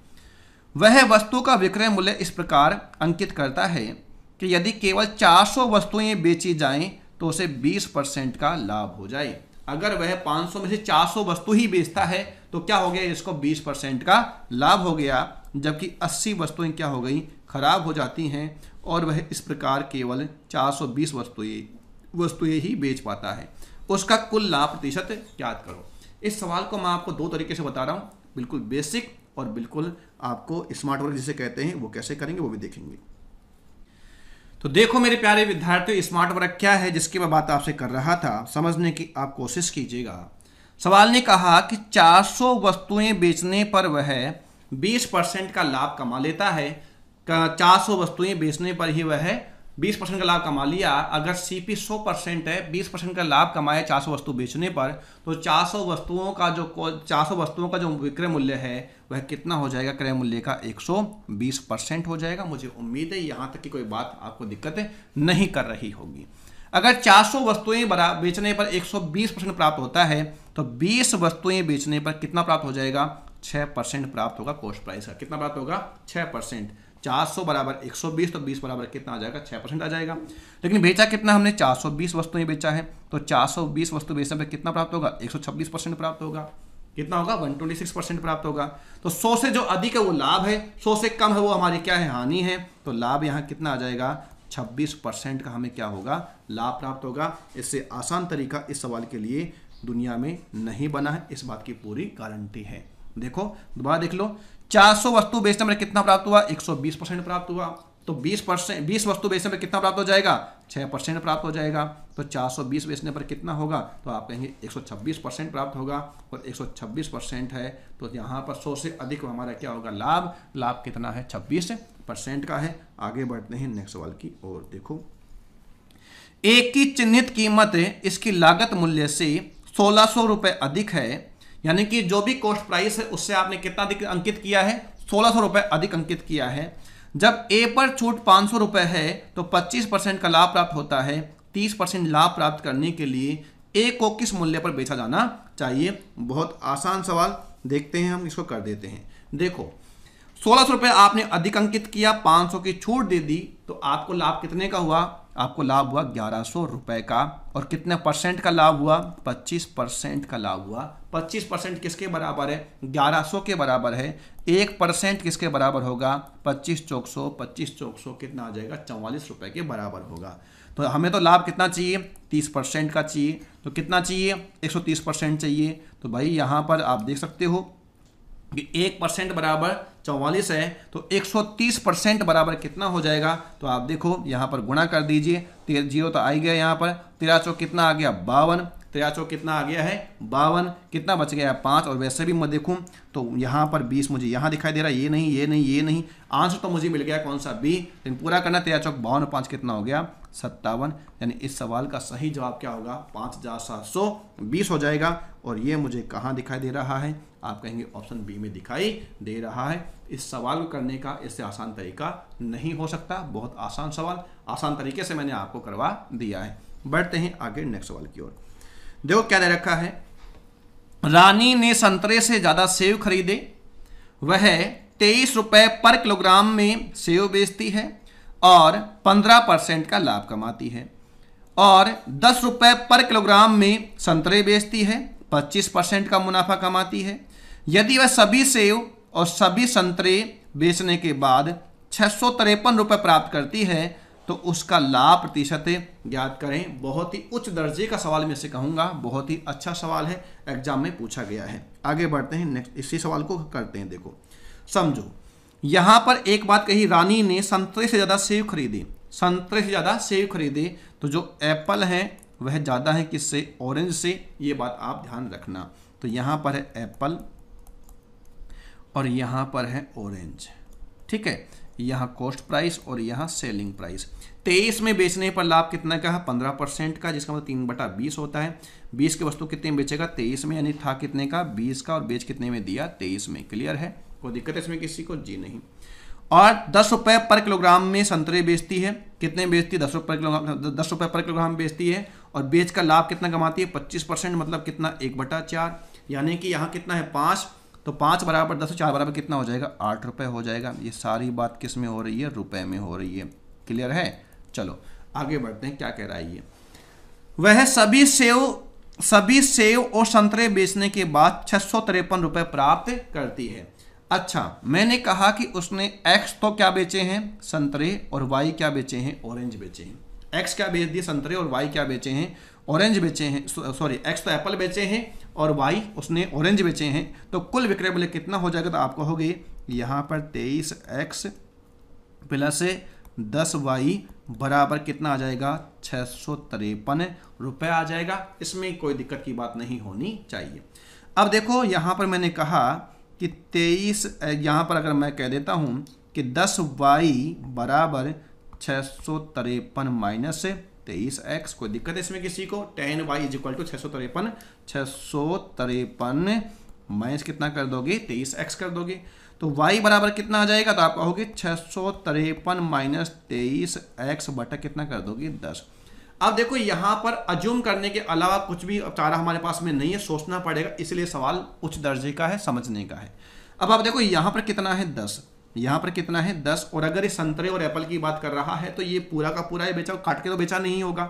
वह वस्तु का विक्रय मूल्य इस प्रकार अंकित करता है कि यदि केवल 400 वस्तुएं बेची जाएं तो उसे 20% का लाभ हो जाए। अगर वह 500 में से 400 वस्तु ही बेचता है तो क्या हो गया, इसको 20% का लाभ हो गया। जबकि 80 वस्तुएं क्या हो गई, खराब हो जाती हैं, और वह इस प्रकार केवल 420 वस्तुएं ही बेच पाता है। उसका कुल लाभ प्रतिशत ज्ञात करो। इस सवाल को मैं आपको दो तरीके से बता रहा हूं, बिल्कुल बेसिक और बिल्कुल आपको स्मार्ट वर्क जिसे कहते हैं, वो कैसे करेंगे वो भी देखेंगे। तो देखो मेरे प्यारे विद्यार्थियों, स्मार्ट वर्क क्या है जिसकी मैं बात आपसे कर रहा था, समझने की आप कोशिश कीजिएगा। सवाल ने कहा कि 400 वस्तुएं बेचने पर वह 20% का लाभ कमा लेता है। 400 वस्तुएं बेचने पर ही वह 20% का लाभ कमा लिया। अगर सीपी 100% है, 20% का लाभ कमाया 400 वस्तु बेचने पर, तो 400 वस्तुओं का जो विक्रय मूल्य है वह कितना हो जाएगा, क्रय मूल्य का 120% हो जाएगा। मुझे उम्मीद है यहां तक की कोई बात आपको दिक्कत नहीं कर रही होगी। अगर 400 वस्तुएं बेचने पर 120% प्राप्त होता है तो 20 वस्तुएं बेचने पर कितना प्राप्त हो जाएगा, 6% प्राप्त होगा कॉस्ट प्राइस का। कितना प्राप्त होगा, 6%। 400 बराबर 120, तो 20 बराबर कितना आ जाएगा, 6% आ जाएगा। लेकिन बेचा कितना हमने, 420 वस्तुएं बेचा है, तो 420 वस्तु बेचने पर कितना प्राप्त होगा, 126% प्राप्त होगा। कितना होगा, 126% प्राप्त होगा। तो 100 से जो अधिक है वो लाभ है, 100 से कम है वो हमारी क्या है, हानि है। तो लाभ यहाँ कितना आ जाएगा, 26% का हमें क्या होगा, लाभ प्राप्त होगा। इससे आसान तरीका इस सवाल के लिए दुनिया में नहीं बना है, इस बात की पूरी गारंटी है। देखो दोबारा देख लो, 400 वस्तु बेचने में कितना प्राप्त हुआ, 120% प्राप्त हुआ। तो 20 वस्तु बेचने पर कितना प्राप्त हो जाएगा, 6% प्राप्त हो जाएगा। तो 420 बेचने पर कितना होगा, तो आप कहेंगे 126% प्राप्त होगा। और 126% है तो यहाँ पर 100 से अधिक हमारा क्या होगा, लाभ। लाभ कितना है, 26% का है। आगे बढ़ते हैं नेक्स्ट सवाल की ओर। देखो, एक की चिन्हित कीमत इसकी लागत मूल्य से 1600 रुपये अधिक है। यानी कि जो भी कॉस्ट प्राइस है उससे आपने कितना अधिक अंकित किया है, 1600 रुपये अधिक अंकित किया है। जब ए पर छूट 500 रुपये है तो 25% का लाभ प्राप्त होता है। 30% लाभ प्राप्त करने के लिए ए को किस मूल्य पर बेचा जाना चाहिए। बहुत आसान सवाल, देखते हैं हम, इसको कर देते हैं। देखो 1600 रुपये आपने अधिक अंकित किया, 500 की छूट दे दी, तो आपको लाभ कितने का हुआ, आपको लाभ हुआ 1100 रुपये का। और कितने परसेंट का लाभ हुआ, 25% का लाभ हुआ। 25% किसके बराबर है, 1100 के बराबर है। 1% किसके बराबर होगा, 25 चौक 100, 25 चौक 100 कितना आ जाएगा, 44 रुपये के बराबर होगा। तो हमें तो लाभ कितना चाहिए, 30% का चाहिए। तो कितना चाहिए, 130% चाहिए। तो भाई यहाँ पर आप देख सकते हो कि 1% बराबर 44 है, तो 130% बराबर कितना हो जाएगा। तो आप देखो यहाँ पर गुणा कर दीजिए, 0 तो आ ही गया यहाँ पर। 13 चौक कितना आ गया, 52। 13 चौक कितना आ गया है, 52। कितना बच गया है, 5। और वैसे भी मैं देखूँ तो यहाँ पर 20 मुझे यहाँ दिखाई दे रहा है, ये नहीं, ये नहीं, ये नहीं। आंसर तो मुझे मिल गया कौन सा, बी। लेकिन पूरा करना, 13 चौक 52 और 5 कितना हो गया, 57। यानी इस सवाल का सही जवाब क्या होगा, 5720 हो जाएगा। और ये मुझे कहाँ दिखाई दे रहा है, आप कहेंगे ऑप्शन बी में दिखाई दे रहा है। इस सवाल को करने का इससे आसान तरीका नहीं हो सकता। बहुत आसान सवाल, आसान तरीके से मैंने आपको करवा दिया है। बढ़ते हैं आगे नेक्स्ट सवाल की ओर। देखो क्या दे रखा है, रानी ने संतरे से ज्यादा सेव खरीदे, वह 23 रुपए पर किलोग्राम में सेव बेचती है और 15% का लाभ कमाती है। और 10 रुपए पर किलोग्राम में संतरे बेचती है, 25% का मुनाफा कमाती है। यदि वह सभी सेव और सभी संतरे बेचने के बाद 653 रुपये प्राप्त करती है तो उसका लाभ प्रतिशत ज्ञात करें। बहुत ही उच्च दर्जे का सवाल मैं इसे कहूँगा, बहुत ही अच्छा सवाल है, एग्जाम में पूछा गया है। आगे बढ़ते हैं, नेक्स्ट इसी सवाल को करते हैं। देखो समझो, यहाँ पर एक बात कही, रानी ने संतरे से ज़्यादा सेब खरीदे, संतरे से ज़्यादा सेब खरीदे, तो जो एप्पल है वह ज़्यादा है किससे, ऑरेंज से। ये बात आप ध्यान रखना। तो यहाँ पर है एप्पल और यहाँ पर है ऑरेंज, ठीक है। यहाँ कॉस्ट प्राइस और यहाँ सेलिंग प्राइस। 23 में बेचने पर लाभ कितना का है, 15% का, जिसका मतलब 3/20 होता है। 20 की वस्तु कितने में बेचेगा, 23 में, यानी था कितने का, 20 का, और बेच कितने में दिया, 23 में। क्लियर है, कोई दिक्कत है इसमें किसी को, जी नहीं। और 10 रुपये पर किलोग्राम में संतरे बेचती है, कितने बेचती है, 10 रुपये पर किलोग्राम बेचती है, और बेच का लाभ कितना कमाती है, 25%, मतलब कितना, 1/4, यानी कि यहाँ कितना है, 5, तो 5 बराबर 10, 4 बराबर कितना हो जाएगा, 8 रुपये हो जाएगा। ये सारी बात किस में हो रही है, रुपए में हो रही है। क्लियर है, चलो आगे बढ़ते हैं, क्या कह रहा है ये। वह सभी सेव और संतरे बेचने के बाद 653 रुपये प्राप्त करती है। अच्छा, मैंने कहा कि उसने एक्स तो क्या बेचे हैं, संतरे, और वाई क्या बेचे हैं, ऑरेंज बेचे हैं। एक्स क्या बेच दिए, संतरे, और वाई क्या बेचे हैं, ऑरेंज बेचे हैं। सॉरी, एक्स तो एप्पल बेचे हैं और वाई उसने ऑरेंज बेचे हैं। तो कुल विक्रय मूल्य कितना हो जाएगा, तो आप कहोगे यहाँ पर 23x प्लस 10y बराबर कितना आ जाएगा, 653 रुपये आ जाएगा। इसमें कोई दिक्कत की बात नहीं होनी चाहिए। अब देखो यहाँ पर मैंने कहा कि 23, यहाँ पर अगर मैं कह देता हूँ कि 10y बराबर 653 माइनस 23x, कोई दिक्कत है इसमें किसी को। 10y is equal to 653 minus कितना कर दोगे, 23x कर दोगे, तो y बराबर कितना आ जाएगा, तो आप कहोगे 653 माइनस 23x बटा कितना कर दोगे, 10। अब देखो यहाँ पर अज्यूम करने के अलावा कुछ भी चारा हमारे पास में नहीं है, सोचना पड़ेगा, इसलिए सवाल उच्च दर्जे का है, समझने का है। अब आप देखो यहाँ पर कितना है, 10, यहाँ पर कितना है, 10, और अगर ये संतरे और एप्पल की बात कर रहा है तो ये पूरा का पूरा ही बेचा, काट के तो बेचा नहीं होगा,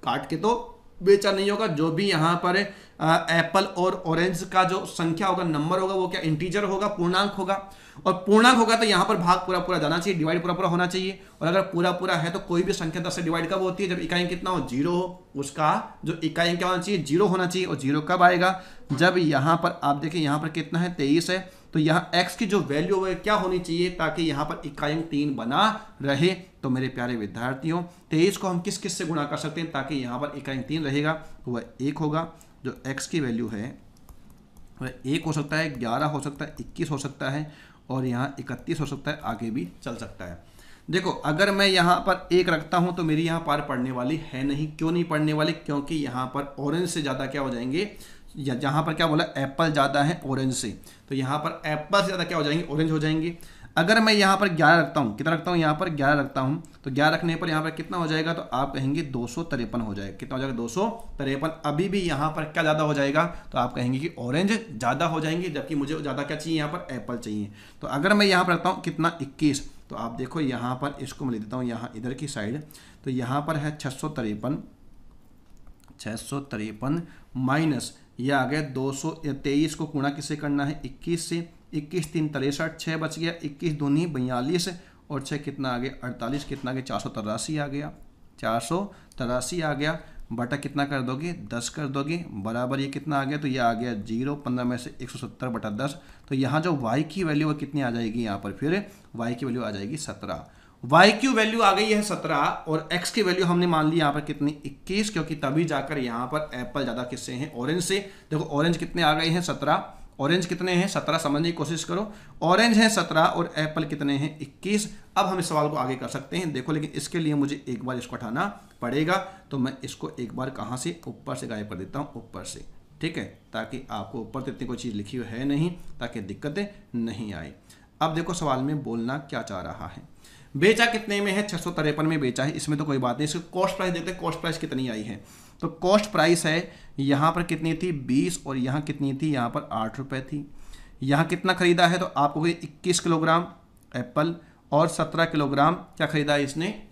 काट के तो बेचा नहीं होगा। जो भी यहाँ पर एप्पल और ऑरेंज का जो संख्या होगा, नंबर होगा, वो क्या इंटीजर होगा, पूर्णांक होगा, और पूर्णांक होगा तो यहाँ पर भाग पूरा पूरा जाना चाहिए, डिवाइड पूरा पूरा होना चाहिए। और अगर पूरा पूरा है तो कोई भी संख्या 10 से डिवाइड कब होती है, जब इकाई कितना हो, 0 हो, उसका जो इकाई क्या होना चाहिए, 0 होना चाहिए। और 0 कब आएगा, जब यहाँ पर आप देखिए यहाँ पर कितना है, 23 है, तो यहाँ x की जो वैल्यू है क्या होनी चाहिए, ताकि यहाँ पर इकाई 3 बना रहे। तो मेरे प्यारे विद्यार्थियों, 23 को हम किस किस से गुणा कर सकते हैं ताकि यहाँ पर इकाई 3 रहेगा, तो वह 1 होगा। जो x की वैल्यू है वह 1 हो सकता है, 11 हो सकता है, 21 हो सकता है, और यहाँ 31 हो सकता है, आगे भी चल सकता है। देखो अगर मैं यहाँ पर 1 रखता हूँ तो मेरी यहाँ पर पढ़ने वाली है नहीं। क्यों नहीं पढ़ने वाली, क्योंकि यहाँ पर ऑरेंज से ज़्यादा क्या हो जाएंगे, या जहाँ पर क्या बोला, एप्पल ज़्यादा है ऑरेंज से, तो यहाँ पर एप्पल से ज़्यादा क्या हो जाएंगे, ऑरेंज हो जाएंगे। अगर मैं यहाँ पर 11 रखता हूँ, कितना रखता हूँ, यहाँ पर 11 रखता हूँ, तो 11 रखने पर यहाँ पर कितना हो जाएगा, तो आप कहेंगे 253 हो जाएगा। कितना हो जाएगा, 253। अभी भी यहाँ पर क्या ज़्यादा हो जाएगा, तो आप कहेंगे कि ऑरेंज ज़्यादा हो जाएंगे, जबकि मुझे ज़्यादा क्या चाहिए, यहाँ पर एप्पल चाहिए। तो अगर मैं यहाँ पर रखता हूँ कितना, 21, तो आप देखो यहाँ पर इसको मैं लिख देता हूँ यहाँ इधर की साइड, तो यहाँ पर है 653 माइनस यह आ गया 223 को गुणा किससे करना है, 21 से। 21 3 63, 6 बच गया, 21 दूनी 42, और 6 कितना आ गया, 48, कितना आ गया, 483 आ गया, 483 आ गया, बटा कितना कर दोगे, 10 कर दोगे, बराबर ये कितना आ गया, तो ये आ गया 0, 15 में से 170 बटा 10। तो यहाँ जो y की वैल्यू है कितनी आ जाएगी, यहाँ पर फिर y की वैल्यू आ जाएगी 17। y की वैल्यू आ गई है 17, और x की वैल्यू हमने मान ली यहाँ पर कितनी, 21, क्योंकि तभी जाकर यहाँ पर एप्पल ज़्यादा किससे हैं, ऑरेंज से। देखो ऑरेंज कितने आ गए हैं, 17, ऑरेंज कितने हैं, 17, समझने की कोशिश करो। ऑरेंज है 17 और एप्पल कितने हैं, 21। अब हम इस सवाल को आगे कर सकते हैं। देखो लेकिन इसके लिए मुझे एक बार इसको हटाना पड़ेगा, तो मैं इसको एक बार कहाँ से, ऊपर से गायब कर देता हूँ, ऊपर से, ठीक है, ताकि आपको ऊपर तो इतनी कोई चीज़ लिखी हुई है नहीं, ताकि दिक्कतें नहीं आए। अब देखो सवाल में बोलना क्या चाह रहा है। बेचा कितने में है, 653 में बेचा है, इसमें तो कोई बात नहीं। इसकी कॉस्ट प्राइस देखते हैं, कॉस्ट प्राइस कितनी आई है। तो कॉस्ट प्राइस है यहाँ पर कितनी थी, 20, और यहाँ कितनी थी, यहाँ पर 8 रुपये थी। यहाँ कितना खरीदा है, तो आपको 21 किलोग्राम एप्पल और 17 किलोग्राम क्या खरीदा है इसने,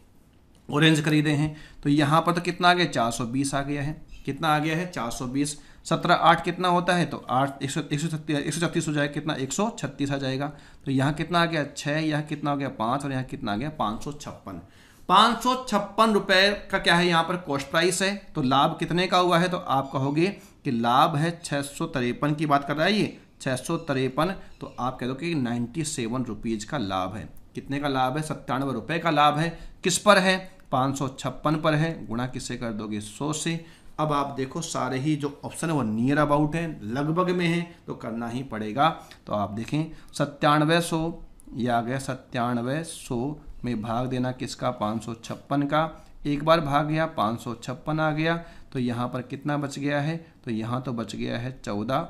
ऑरेंज खरीदे हैं। तो यहाँ पर तो कितना आ गया, 420 आ गया है। कितना आ गया है, 420। 17 8 कितना होता है, तो 8 136 हो जाएगा, कितना 136 आ जाएगा। तो यहाँ कितना आ गया 6, यहाँ कितना हो गया 5, और यहाँ कितना आ गया 556। 556 रुपये का क्या है यहाँ पर कॉस्ट प्राइस है। तो लाभ कितने का हुआ है, तो आप कहोगे कि लाभ है 653 की बात कर रहा है ये 653, तो आप कह दो कि 97 रुपीज़ का लाभ है। कितने का लाभ है, 97 रुपये का लाभ है। किस पर है, 556 पर है, गुणा किससे कर दोगे 100 से। अब आप देखो सारे ही जो ऑप्शन है वो नियर अबाउट है, लगभग में है, तो करना ही पड़ेगा। तो आप देखें 9700 ये आ गया, 9700 में भाग देना किसका 556 का, एक बार भाग गया 556 आ गया। तो यहाँ पर कितना बच गया है, तो यहाँ तो बच गया है 14,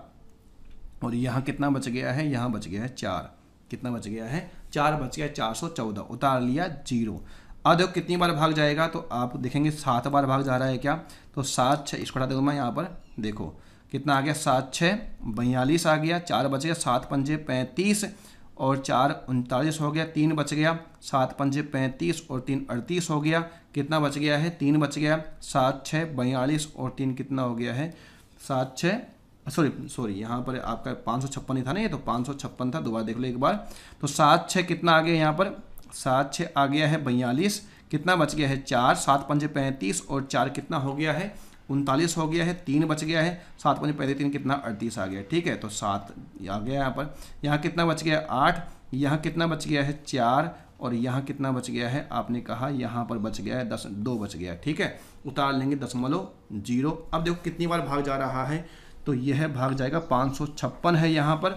और यहाँ कितना बच गया है, यहाँ बच गया है 4। कितना बच गया है 4 बच गया, 414 उतार लिया 0। अब देखो कितनी बार भाग जाएगा, तो आप देखेंगे 7 बार भाग जा रहा है क्या, तो 7 6 इसको हटा दूँ मैं यहाँ पर, देखो कितना आ गया 7 6 42 आ गया, 4 बच गया, 7 पंजे 35 और 4 39 हो गया, 3 बच गया, 7 पंजे 35 और 3 38 हो गया, कितना बच गया है 3 बच गया, 7 6 42 और 3 कितना हो गया है 7 6 सॉरी यहाँ पर आपका 556 ही था ना, ये तो 556 था, दोबारा देख लो एक बार। तो 7 6 कितना आ गया यहाँ पर, 7 6 आ गया है 42, कितना बच गया है 4, 7 पंजे 35 और 4 कितना हो गया है 39 हो गया है, 3 बच गया है, 7 पंजे 35 3 कितना 38 आ गया, ठीक है। तो 7 आ गया यहाँ पर, यहाँ कितना बच गया 8, यहाँ कितना बच गया है 4, और यहाँ कितना बच गया है, आपने कहा यहाँ पर बच गया है 10 2 बच गया, ठीक है। उतार लेंगे 0.0। अब देखो कितनी बार भाग जा रहा है, तो यह भाग जाएगा 556 है यहाँ पर,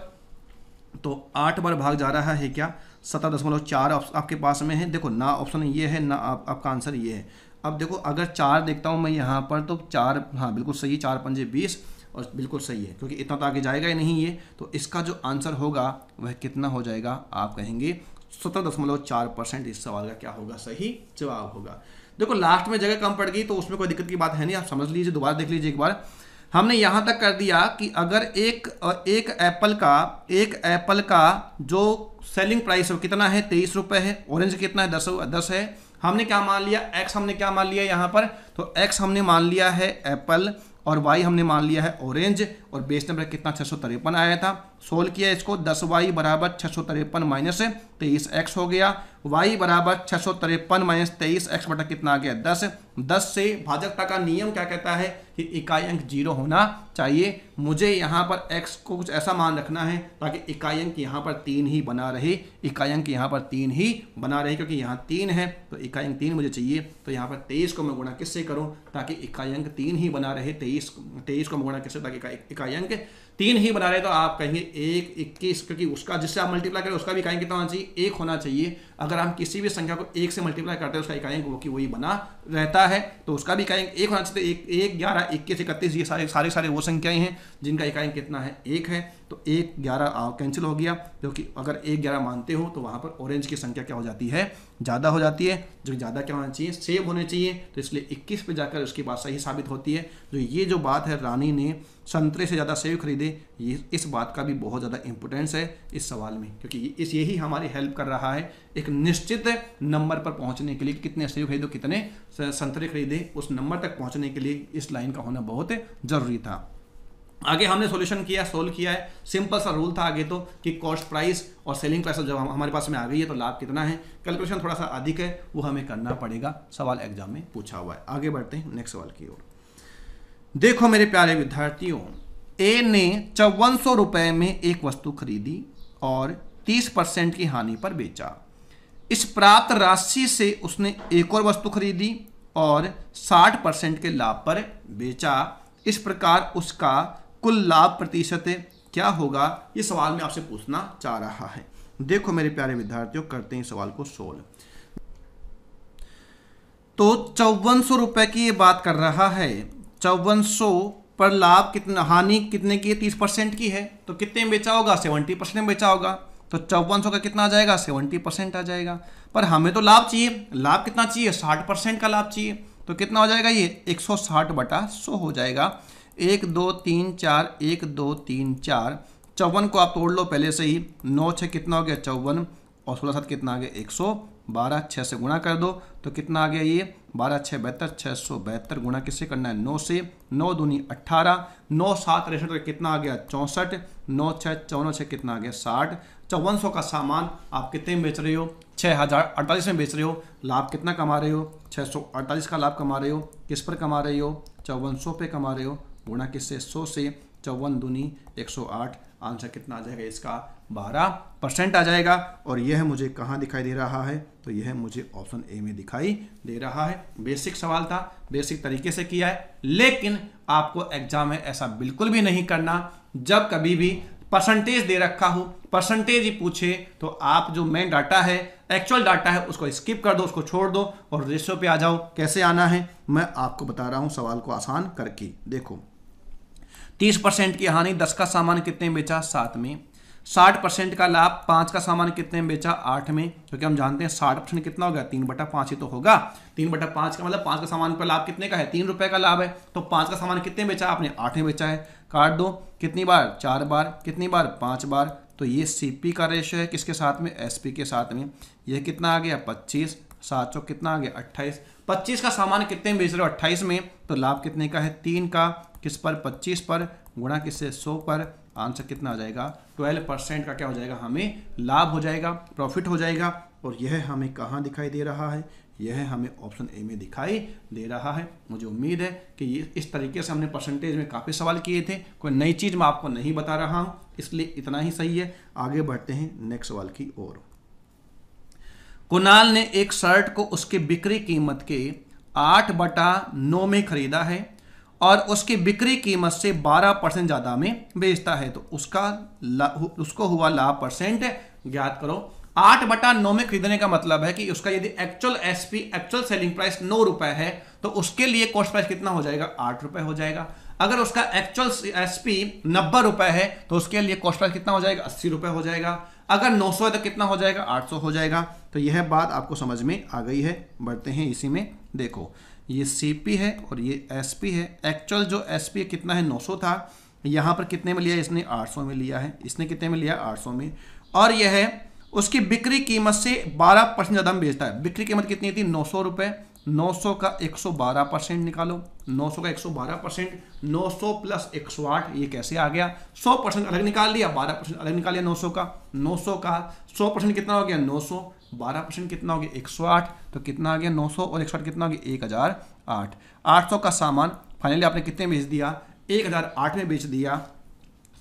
तो 8 बार भाग जा रहा है क्या 17.4 आपके पास में है। देखो ना ऑप्शन ये है ना आपका आंसर ये है। अब देखो अगर 4 देखता हूँ मैं यहाँ पर, तो 4 हाँ बिल्कुल सही, 4 पंजे 20 और बिल्कुल सही है, क्योंकि इतना तो आगे जाएगा ही नहीं ये। तो इसका जो आंसर होगा वह कितना हो जाएगा, आप कहेंगे 17.4% इस सवाल का क्या होगा, सही जवाब होगा। देखो लास्ट में जगह कम पड़ गई तो उसमें कोई दिक्कत की बात है नहीं, आप समझ लीजिए, दोबारा देख लीजिए एक बार। हमने यहाँ तक कर दिया कि अगर एक एप्पल का जो सेलिंग प्राइस है कितना है 23 रुपये है, ऑरेंज कितना है 10 है। हमने क्या मान लिया, एक्स हमने क्या मान लिया यहाँ पर, तो एक्स हमने मान लिया है एप्पल और वाई हमने मान लिया है ऑरेंज, और बेस नंबर कितना 653 आया था। सोल्व किया इसको, 10y बराबर 653 माइनस 23x हो गया, y बराबर 653 माइनस 23x बटा कितना आ गया 10। 10 से भाजकता का नियम क्या कहता है कि इकाई अंक 0 होना चाहिए। मुझे यहाँ पर x को कुछ ऐसा मान रखना है ताकि इकाई अंक यहाँ पर 3 ही बना रहे, इकाई अंक यहाँ पर 3 ही बना रहे, क्योंकि यहाँ 3 है तो इकाई अंक 3 मुझे चाहिए। तो यहाँ पर 23 को मैं गुणा किससे करूँ ताकि इकाई अंक 3 ही बना रहे, 23 को मैं गुणा किससे ताकि इकाई अंक 3 ही बना रहे। तो आप कहेंगे 1 21, क्योंकि उसका जिससे आप मल्टीप्लाई करें उसका भी इकाई कितना होना चाहिए 1 होना चाहिए। अगर हम किसी भी संख्या को 1 से मल्टीप्लाई करते हैं उसका इकाई अंक वो कि वही बना रहता है, तो उसका भी इकाई अंक 1 होना चाहिए। 1 11 21 31 ये सारे वो संख्याएं हैं जिनका इकाई अंक कितना है 1 है। तो 1 11 कैंसिल हो गया, क्योंकि अगर 1 11 मानते हो तो वहाँ पर ऑरेंज की संख्या क्या हो जाती है, ज़्यादा हो जाती है। जो ज़्यादा क्या होना चाहिए, सेव होने चाहिए, तो इसलिए 21 पे जाकर उसकी बात सही साबित होती है। तो ये जो बात है रानी ने संतरे से ज़्यादा सेव खरीदे, ये इस बात का भी बहुत ज़्यादा इंपॉर्टेंस है इस सवाल में, क्योंकि यही हमारी हेल्प कर रहा है एक निश्चित नंबर पर पहुंचने के लिए। कितने सेव खरीदो, कितने संतरे खरीदे, उस नंबर तक पहुंचने के लिए इस लाइन का होना बहुत ज़रूरी था। आगे हमने सॉल्यूशन किया, सोल्व किया है। सिंपल सा रूल था आगे तो कि कॉस्ट प्राइस और सेलिंग प्राइस जब हमारे पास में आ गई है तो लाभ कितना है। कैलकुलेशन थोड़ा सा अधिक है, वो हमें करना पड़ेगा, सवाल एग्जाम में पूछा हुआ है। आगे बढ़ते हैं नेक्स्ट सवाल की ओर। देखो मेरे प्यारे विद्यार्थियों, ए ने 5400 रुपये में एक वस्तु खरीदी और 30% की हानि पर बेचा। इस प्राप्त राशि से उसने एक और वस्तु खरीदी और 60% के लाभ पर बेचा। इस प्रकार उसका कुल लाभ प्रतिशत क्या होगा, ये सवाल में आपसे पूछना चाह रहा है। देखो मेरे प्यारे विद्यार्थियों, करते हैं सवाल को सोल्व। तो 5400 रुपए की ये बात कर रहा है, 5400 पर लाभ कितना, हानि कितने की है 30% की है, तो कितने में बेचा होगा 70% में बेचा होगा। तो 5400 का कितना आ जाएगा 70% आ जाएगा। पर हमें तो लाभ चाहिए, लाभ कितना चाहिए 60% का लाभ चाहिए। तो कितना हो जाएगा ये 160 बटा 100 हो जाएगा। 1 2 3 4 1 2 3 4, 54 को आप तोड़ लो पहले से ही, 9 6 कितना हो गया 54 और 16 7 कितना आ गया 12 6 से गुणा कर दो तो कितना आ गया ये 12 6 72, 672 गुणा किससे करना है 9 से, 9 दूनी 18, 9 7 63 तो कितना आ गया 64, 9 6 54 6 कितना आ गया 60। 5400 का सामान आप कितने में बेच रहे हो 6048 में बेच रहे हो। लाभ कितना कमा रहे हो 648 का लाभ कमा रहे हो। किस पर कमा रहे हो 5400 पे कमा रहे हो। गुणा किससे 100 से, 54 दूनी 108। आंसर कितना आ जाएगा इसका 12% आ जाएगा। और यह मुझे कहाँ दिखाई दे रहा है तो यह मुझे ऑप्शन ए में दिखाई दे रहा है। बेसिक सवाल था, बेसिक तरीके से किया है, लेकिन आपको एग्जाम में ऐसा बिल्कुल भी नहीं करना। जब कभी भी परसेंटेज दे रखा हो, परसेंटेज ही पूछे तो आप जो मेन डाटा है, एक्चुअल डाटा है, उसको स्किप कर दो, उसको छोड़ दो और रेशियो पे आ जाओ। कैसे आना है मैं आपको बता रहा हूं सवाल को आसान करके। देखो 30% की हानि 10 का सामान कितने में बेचा 7 में। 60% का लाभ 5 का सामान कितने में बेचा 8 में, क्योंकि हम जानते हैं 60% कितना होगा 3/5 ही तो होगा। 3/5 का मतलब 5 का सामान पर लाभ कितने का है 3 रुपए का लाभ है। तो 5 का सामान कितने बेचा आपने 8 में बेचा है। काट दो कितनी बार 4 बार, कितनी बार 5 बार। तो ये सीपी का रेशियो है किसके साथ में एसपी के साथ में। ये कितना आ गया 25, 7 चौक कितना आ गया 28। 25 का सामान कितने में बेच रहे हो 28 में, तो लाभ कितने का है 3 का। किस पर 25 पर, गुणा किससे 100 पर। आंसर कितना आ जाएगा 12% का क्या हो जाएगा हमें लाभ हो जाएगा, प्रॉफिट हो जाएगा। और यह हमें कहाँ दिखाई दे रहा है, यह हमें ऑप्शन ए में दिखाई दे रहा है। मुझे उम्मीद है कि ये इस तरीके से हमने परसेंटेज में काफ़ी सवाल किए थे, कोई नई चीज़ मैं आपको नहीं बता रहा हूँ, इसलिए इतना ही सही है। आगे बढ़ते हैं नेक्स्ट सवाल की ओर। कुणाल ने एक शर्ट को उसकी बिक्री कीमत के 8/9 में खरीदा है और उसकी बिक्री कीमत से 12% ज़्यादा में बेचता है, तो उसको हुआ लाभ परसेंट ज्ञात करो। 8/9 में खरीदने का मतलब है कि उसका यदि actual SP, actual selling price 9 रुपए है, तो उसके लिए कॉस्ट प्राइस कितना हो जाएगा 8 रुपए हो जाएगा। अगर उसका एक्चुअल एसपी 90 रुपए है तो उसके लिए कॉस्ट प्राइस कितना हो जाएगा 80 रुपए हो जाएगा। अगर 900 है तो कितना हो जाएगा 800 हो जाएगा। तो यह बात आपको समझ में आ गई है। बढ़ते हैं इसी में। देखो ये सीपी है और ये एसपी है। एक्चुअल जो एसपी कितना है 900 था, यहाँ पर कितने में लिया इसने 800 में लिया है। इसने कितने में लिया 800 में। और यह है उसकी बिक्री कीमत से 12% ज़्यादा में बेचता है। बिक्री कीमत कितनी थी 900 रुपये। 900 का 112% निकालो। 900 का 112%, 900 प्लस 108, ये कैसे आ गया 100% अलग निकाल लिया, 12% अलग निकाल लिया 900 का। 900 का 100% कितना हो गया 900, 12% कितना हो गया 108, तो कितना आ गया 900 और 108 कितना हो गया 1008। 800 का सामान फाइनली आपने कितने बेच दिया 1008 में बेच दिया।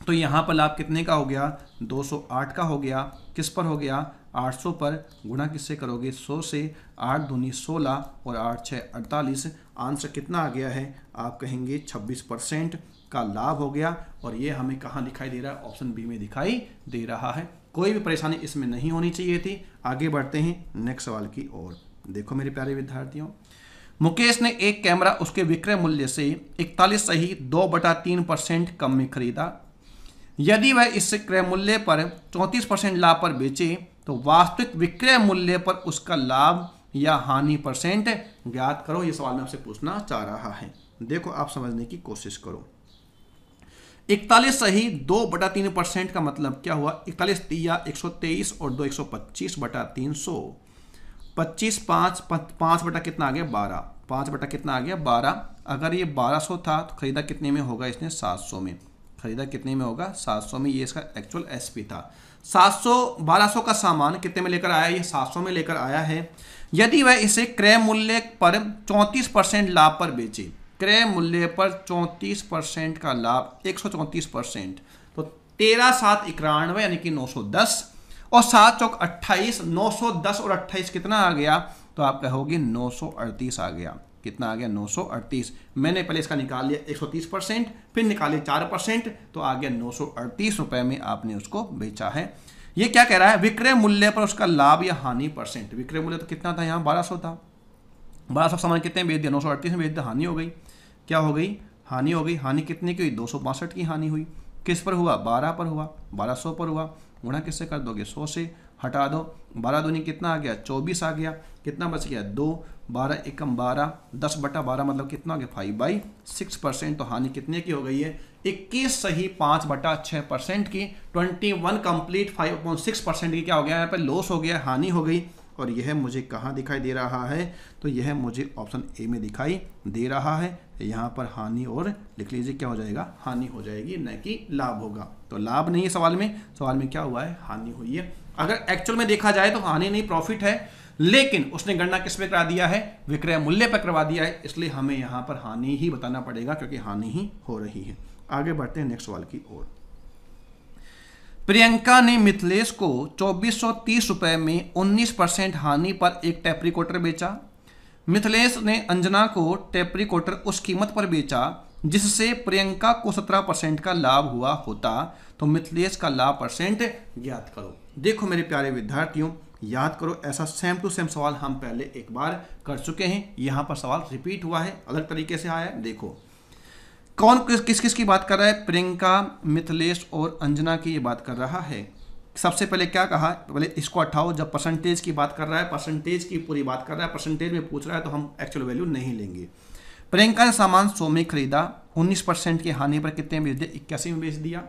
तो यहाँ पर लाभ कितने का हो गया 208 का हो गया। किस पर हो गया 800 पर। गुणा किससे करोगे 100 से। 8 दूनी 16 और 8 6 48। आंसर कितना आ गया है आप कहेंगे 26% का लाभ हो गया। और ये हमें कहाँ दिखाई दे रहा है ऑप्शन बी में दिखाई दे रहा है। कोई भी परेशानी इसमें नहीं होनी चाहिए थी। आगे बढ़ते हैं नेक्स्ट सवाल की ओर। देखो मेरे प्यारे विद्यार्थियों, मुकेश ने एक कैमरा उसके विक्रय मूल्य से 41 सही 2/3% कम में खरीदा। यदि वह इस क्रय मूल्य पर 34% लाभ पर बेचे तो वास्तविक विक्रय मूल्य पर उसका लाभ या हानि परसेंट ज्ञात करो। यह सवाल मैं आपसे पूछना चाह रहा है। देखो आप समझने की कोशिश करो। 41 सही 2/3% का मतलब क्या हुआ 41 या 123 और 2 125/300। 25 5 बटा कितना आ गया 12। 5 बटा कितना आ गया 12। अगर ये 1200 था तो खरीदा कितने में होगा इसने 700 में। खरीदा कितने में होगा 700 में। ये इसका एक्चुअल एसपी था। 1200 का सामान कितने में लेकर आया ये 700 में लेकर आया है। यदि वह इसे क्रय मूल्य पर 34% लाभ पर बेचे, क्रय मूल्य पर 34% का लाभ 134%, तो 13 7 91 यानी कि 910 और 7 चौक 28। 910 और 28 कितना आ गया तो आप कहोगे 938 आ गया। कितना आ गया 938। मैंने पहले इसका निकाल लिया 130%, फिर निकाले 4%, तो आ गया 938 रुपए में आपने उसको बेचा है। ये क्या कह रहा है विक्रय मूल्य पर उसका लाभ या हानि परसेंट। विक्रय मूल्य तो कितना था यहाँ 1200 था। 1200 सामान कितने बेच दिया 938 में बेच दिया। हानि हो गई, क्या हो गई हानि हो गई। हानि कितने की हुई 262 की हानि हुई। किस पर हुआ 12 पर हुआ, 1200 पर हुआ। गुणा किससे कर दोगे 100 से। हटा दो 12 दूनी कितना आ गया 24 आ गया। कितना बच गया 2। 12 एकम 12, 10/12 मतलब कितना हो गया 5/6%। तो हानि कितने की हो गई है 21 सही 5/6% की। 21 कंप्लीट 5.6% की क्या हो गया यहाँ पर लॉस हो गया, हानि हो गई। और यह मुझे कहाँ दिखाई दे रहा है, तो यह मुझे ऑप्शन ए में दिखाई दे रहा है। यहाँ पर हानि और लिख लीजिए क्या हो जाएगा, हानि हो जाएगी, न कि लाभ होगा। तो लाभ नहीं है सवाल में क्या हुआ है, हानि हुई है। अगर एक्चुअल में देखा जाए तो हानि नहीं, प्रॉफिट है, लेकिन उसने गणना किस पे करा दिया है, विक्रय मूल्य पर करवा दिया है, इसलिए हमें यहां पर हानि ही बताना पड़ेगा क्योंकि हानि ही हो रही है। आगे बढ़ते हैं नेक्स्ट सवाल की ओर। प्रियंका ने मिथिलेश को 2430 रुपए में 19% हानि पर एक टेप रिकॉर्डर बेचा। मिथिलेश ने अंजना को टेप रिकॉर्डर उस कीमत पर बेचा जिससे प्रियंका को 17% का लाभ हुआ होता, तो मिथिलेश का लाभ परसेंट ज्ञात करो। देखो मेरे प्यारे विद्यार्थियों, याद करो, ऐसा सेम टू सेम सवाल हम पहले एक बार कर चुके हैं। यहां पर सवाल रिपीट हुआ है, अलग तरीके से आया है। देखो कौन किस किस की बात कर रहा है, प्रियंका, मिथिलेश और अंजना की ये बात कर रहा है। सबसे पहले क्या कहा, पहले इसको हटाओ, जब परसेंटेज की बात कर रहा है, परसेंटेज की पूरी बात कर रहा है, परसेंटेज में पूछ रहा है तो हम एक्चुअल वैल्यू नहीं लेंगे। प्रियंका ने सामान 100 में खरीदा, 19% की हानि पर कितने में बेच दिया, 81 में बेच दिया।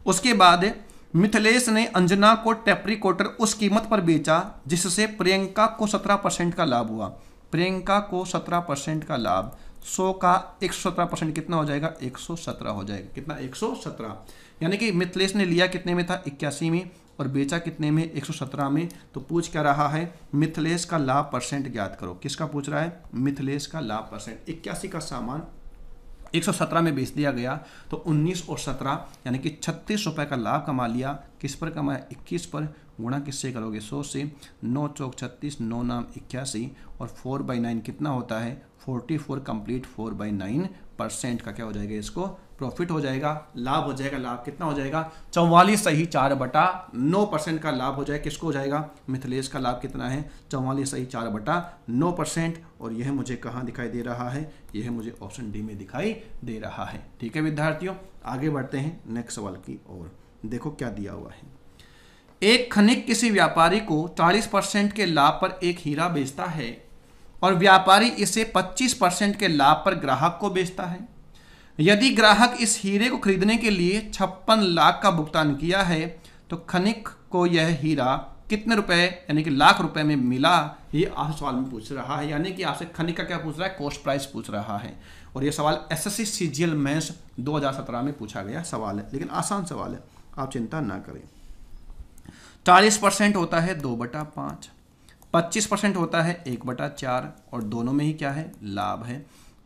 उसके बाद मिथिलेश ने अंजना को टेप रिकॉर्डर उस कीमत पर बेचा जिससे प्रियंका को 17% का लाभ हुआ। प्रियंका को 17% का लाभ, 100 का 117% कितना हो जाएगा, 117 हो जाएगा। कितना, 117। यानी कि मिथिलेश ने लिया कितने में था, 81 में, और बेचा कितने में, 117 में। तो पूछ क्या रहा है, मिथिलेश का लाभ परसेंट ज्ञात करो। किसका पूछ रहा है, मिथिलेश का लाभ परसेंट। 81 का सामान 117 में बेच दिया गया, तो 19 और 17 यानी कि 36 रुपए का लाभ कमा लिया। किस पर कमाया, 21 पर। गुणा किससे करोगे, 100 से। 9 चौक 36, 9 नाम 81, और 4/9 कितना होता है, 44 कंप्लीट 4/9% का क्या हो जाएगा, इसको प्रॉफिट हो जाएगा, लाभ हो जाएगा। लाभ कितना हो जाएगा, 44 सही 4/9% का लाभ हो जाएगा। किसको हो जाएगा, मिथिलेश का लाभ कितना है, 44 सही 4/9%। और यह मुझे कहाँ दिखाई दे रहा है, यह मुझे ऑप्शन डी में दिखाई दे रहा है। ठीक है विद्यार्थियों, आगे बढ़ते हैं नेक्स्ट सवाल की ओर। देखो क्या दिया हुआ है। एक खनिक किसी व्यापारी को 40% के लाभ पर एक हीरा बेचता है और व्यापारी इसे 25% के लाभ पर ग्राहक को बेचता है। यदि ग्राहक इस हीरे को खरीदने के लिए 56 लाख का भुगतान किया है तो खनिक को यह हीरा कितने रुपए यानी कि लाख रुपए में मिला, ये आपसे सवाल में पूछ रहा है। यानी कि आपसे खनिक का क्या पूछ रहा है, कॉस्ट प्राइस पूछ रहा है। और यह सवाल एसएससी सीजीएल मेंस 2017 में पूछा गया सवाल है, लेकिन आसान सवाल है, आप चिंता ना करें। 40% होता है 2/5, 25% होता है 1/4, और दोनों में ही क्या है, लाभ है।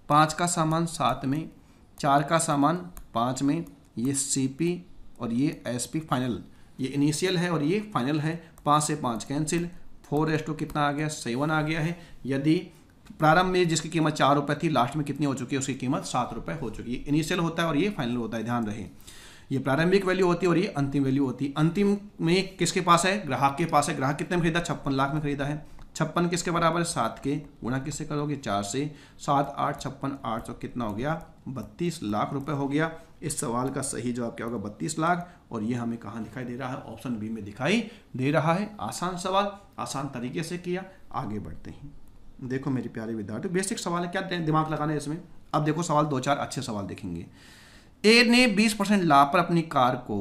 5 का सामान 7 में, 4 का सामान 5 में, ये सीपी और ये एसपी फाइनल, ये इनिशियल है और ये फाइनल है। 5 से 5 कैंसिल, 4:2 कितना आ गया, 7 आ गया है। यदि प्रारंभ में जिसकी कीमत 4 रुपये थी, लास्ट में कितनी हो चुकी है, उसकी कीमत 7 रुपये हो चुकी है। इनिशियल होता है और ये फाइनल होता है, ध्यान रहे। ये प्रारंभिक वैल्यू होती है और ये अंतिम वैल्यू होती है। अंतिम में किसके पास है, ग्राहक के पास है। ग्राहक कितने में खरीदा, 56 लाख में खरीदा है। 56 किसके बराबर है, 7 के। गुणा किससे करोगे, 4 से। 7 8 56 8 तो कितना हो गया, 32 लाख रुपए हो गया। इस सवाल का सही जवाब क्या होगा, 32 लाख। और ये हमें कहाँ दिखाई दे रहा है, ऑप्शन बी में दिखाई दे रहा है। आसान सवाल, आसान तरीके से किया। आगे बढ़ते हैं। देखो मेरे प्यारे विद्यार्थी, बेसिक सवाल है, क्या दिमाग लगाना है इसमें। अब देखो सवाल 2-4 अच्छे सवाल देखेंगे। ए ने 20% लाभ पर अपनी कार को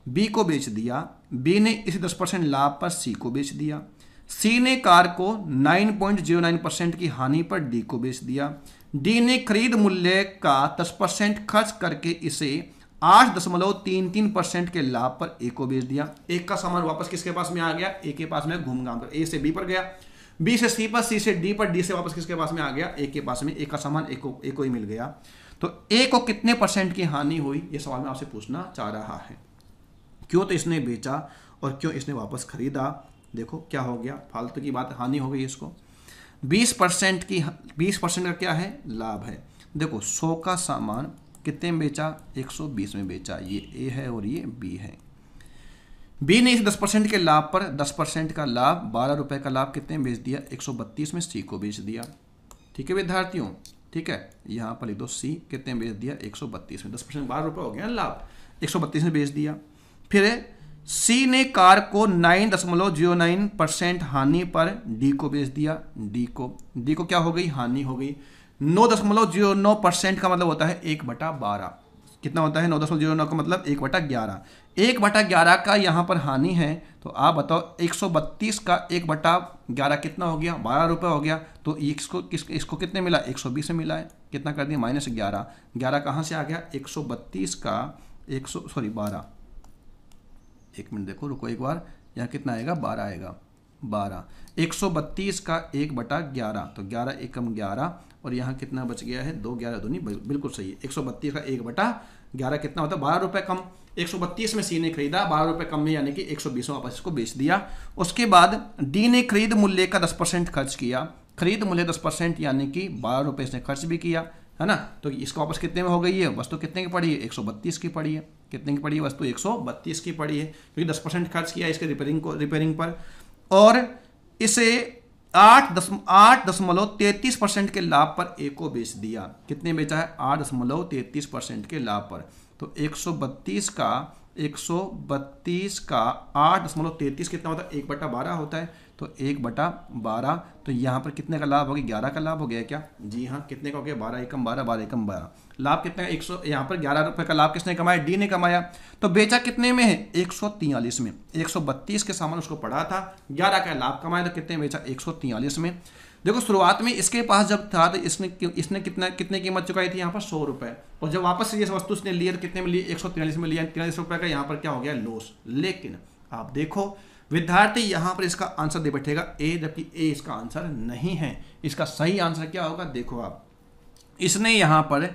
बी को बेच दिया। बी ने इसी 10% लाभ पर सी को बेच दिया। सी ने कार को 9.09% की हानि पर डी को बेच दिया। डी ने खरीद मूल्य का 10% खर्च करके इसे 8.33% के लाभ पर ए को बेच दिया। एक का सामान वापस किसके पास में आ गया, ए के पास में घूम घाम कर। ए से बी पर गया, बी से सी पर, सी से डी पर, डी से वापस किसके पास में आ गया, ए के पास में। ए का सामान ए को ही मिल गया। तो ए को कितने % की हानि हुई, ये सवाल में आपसे पूछना चाह रहा है। क्यों तो इसने बेचा और क्यों इसने वापस खरीदा। देखो क्या हो गया, फालतू की बात, हानि हो गई इसको। 20% का क्या है, लाभ है। देखो 100 का सामान कितने में बेचा, 120 में बेचा। ये ए है और ये बी है। बी ने इस 10% के लाभ पर 10% का लाभ, 12 रुपए का लाभ कितने में बेच दिया, 132 में सी को बेच दिया। ठीक है विद्यार्थियों, ठीक है। यहाँ पर लिख दो सी कितने में बेच दिया, 132 में। 10% 12 रुपये हो गया लाभ, 132 में बेच दिया। फिर सी ने कार को 9.09% हानि पर डी को बेच दिया। डी को क्या हो गई, हानि हो गई। 9.09% का मतलब होता है 1/12। कितना होता है 9.09 का मतलब 1/11। 1/11 का यहाँ पर हानि है, तो आप बताओ 132 का 1/11 कितना हो गया, 12 रुपये हो गया। तो इसको कितने मिला, 120 से मिला है, कितना कर दिया -11। 11 कहाँ से आ गया, 132 का 12, एक मिनट देखो, रुको एक बार, यहाँ कितना आएगा, 12 आएगा, 12। 132 का 1/11, तो 11 एकम 11, और यहाँ कितना बच गया है, 2 11 दूनी, बिल्कुल सही है। 132 का 1/11 कितना होता है, 12 रुपये कम। 132 में सी ने खरीदा, 12 रुपये कम में, यानी कि 120 में वापस इसको बेच दिया। उसके बाद डी ने खरीद मूल्य का 10% खर्च किया। खरीद मूल्य 10% यानी कि 12 रुपये इसने खर्च भी किया, है ना। तो इसका वापस कितने में हो गई है, वस्तु कितने की पड़ी है, 132 की पड़ी है। कितने की पड़ी है वस्तु, 132 की पड़ी है, क्योंकि 10% खर्च किया इसके रिपेयरिंग पर। और इसे 8.33% के लाभ पर ए को बेच दिया। कितने बेचा है, 8.33% के लाभ पर। तो 132 का 8.33 कितना होता है, 1/12 होता है। तो 1/12, तो यहाँ पर कितने का लाभ हो गया, 11 का लाभ हो गया क्या, जी हाँ। कितने का हो गया, 12 एकम 12, 12 एकम 12। लाभ कितने का, 100, यहाँ पर 11 रुपये का लाभ किसने कमाया, डी ने कमाया। तो बेचा कितने में है, 143 में। 132 के सामान उसको पड़ा था, 11 का लाभ कमाया, तो कितने बेचा, 143 में। देखो शुरुआत में इसके पास जब था तो इसने कितने कीमत चुकाई थी, यहाँ पर 100 रुपये। और जब वापस ये वस्तु उसने लिया तो कितने में लिए, 143 में लिया। 43 रुपये का यहाँ पर क्या हो गया, लॉस। लेकिन आप देखो विद्यार्थी यहाँ पर इसका आंसर दे बैठेगा ए, जबकि ए इसका आंसर नहीं है। इसका सही आंसर क्या होगा, देखो आप, इसने यहाँ पर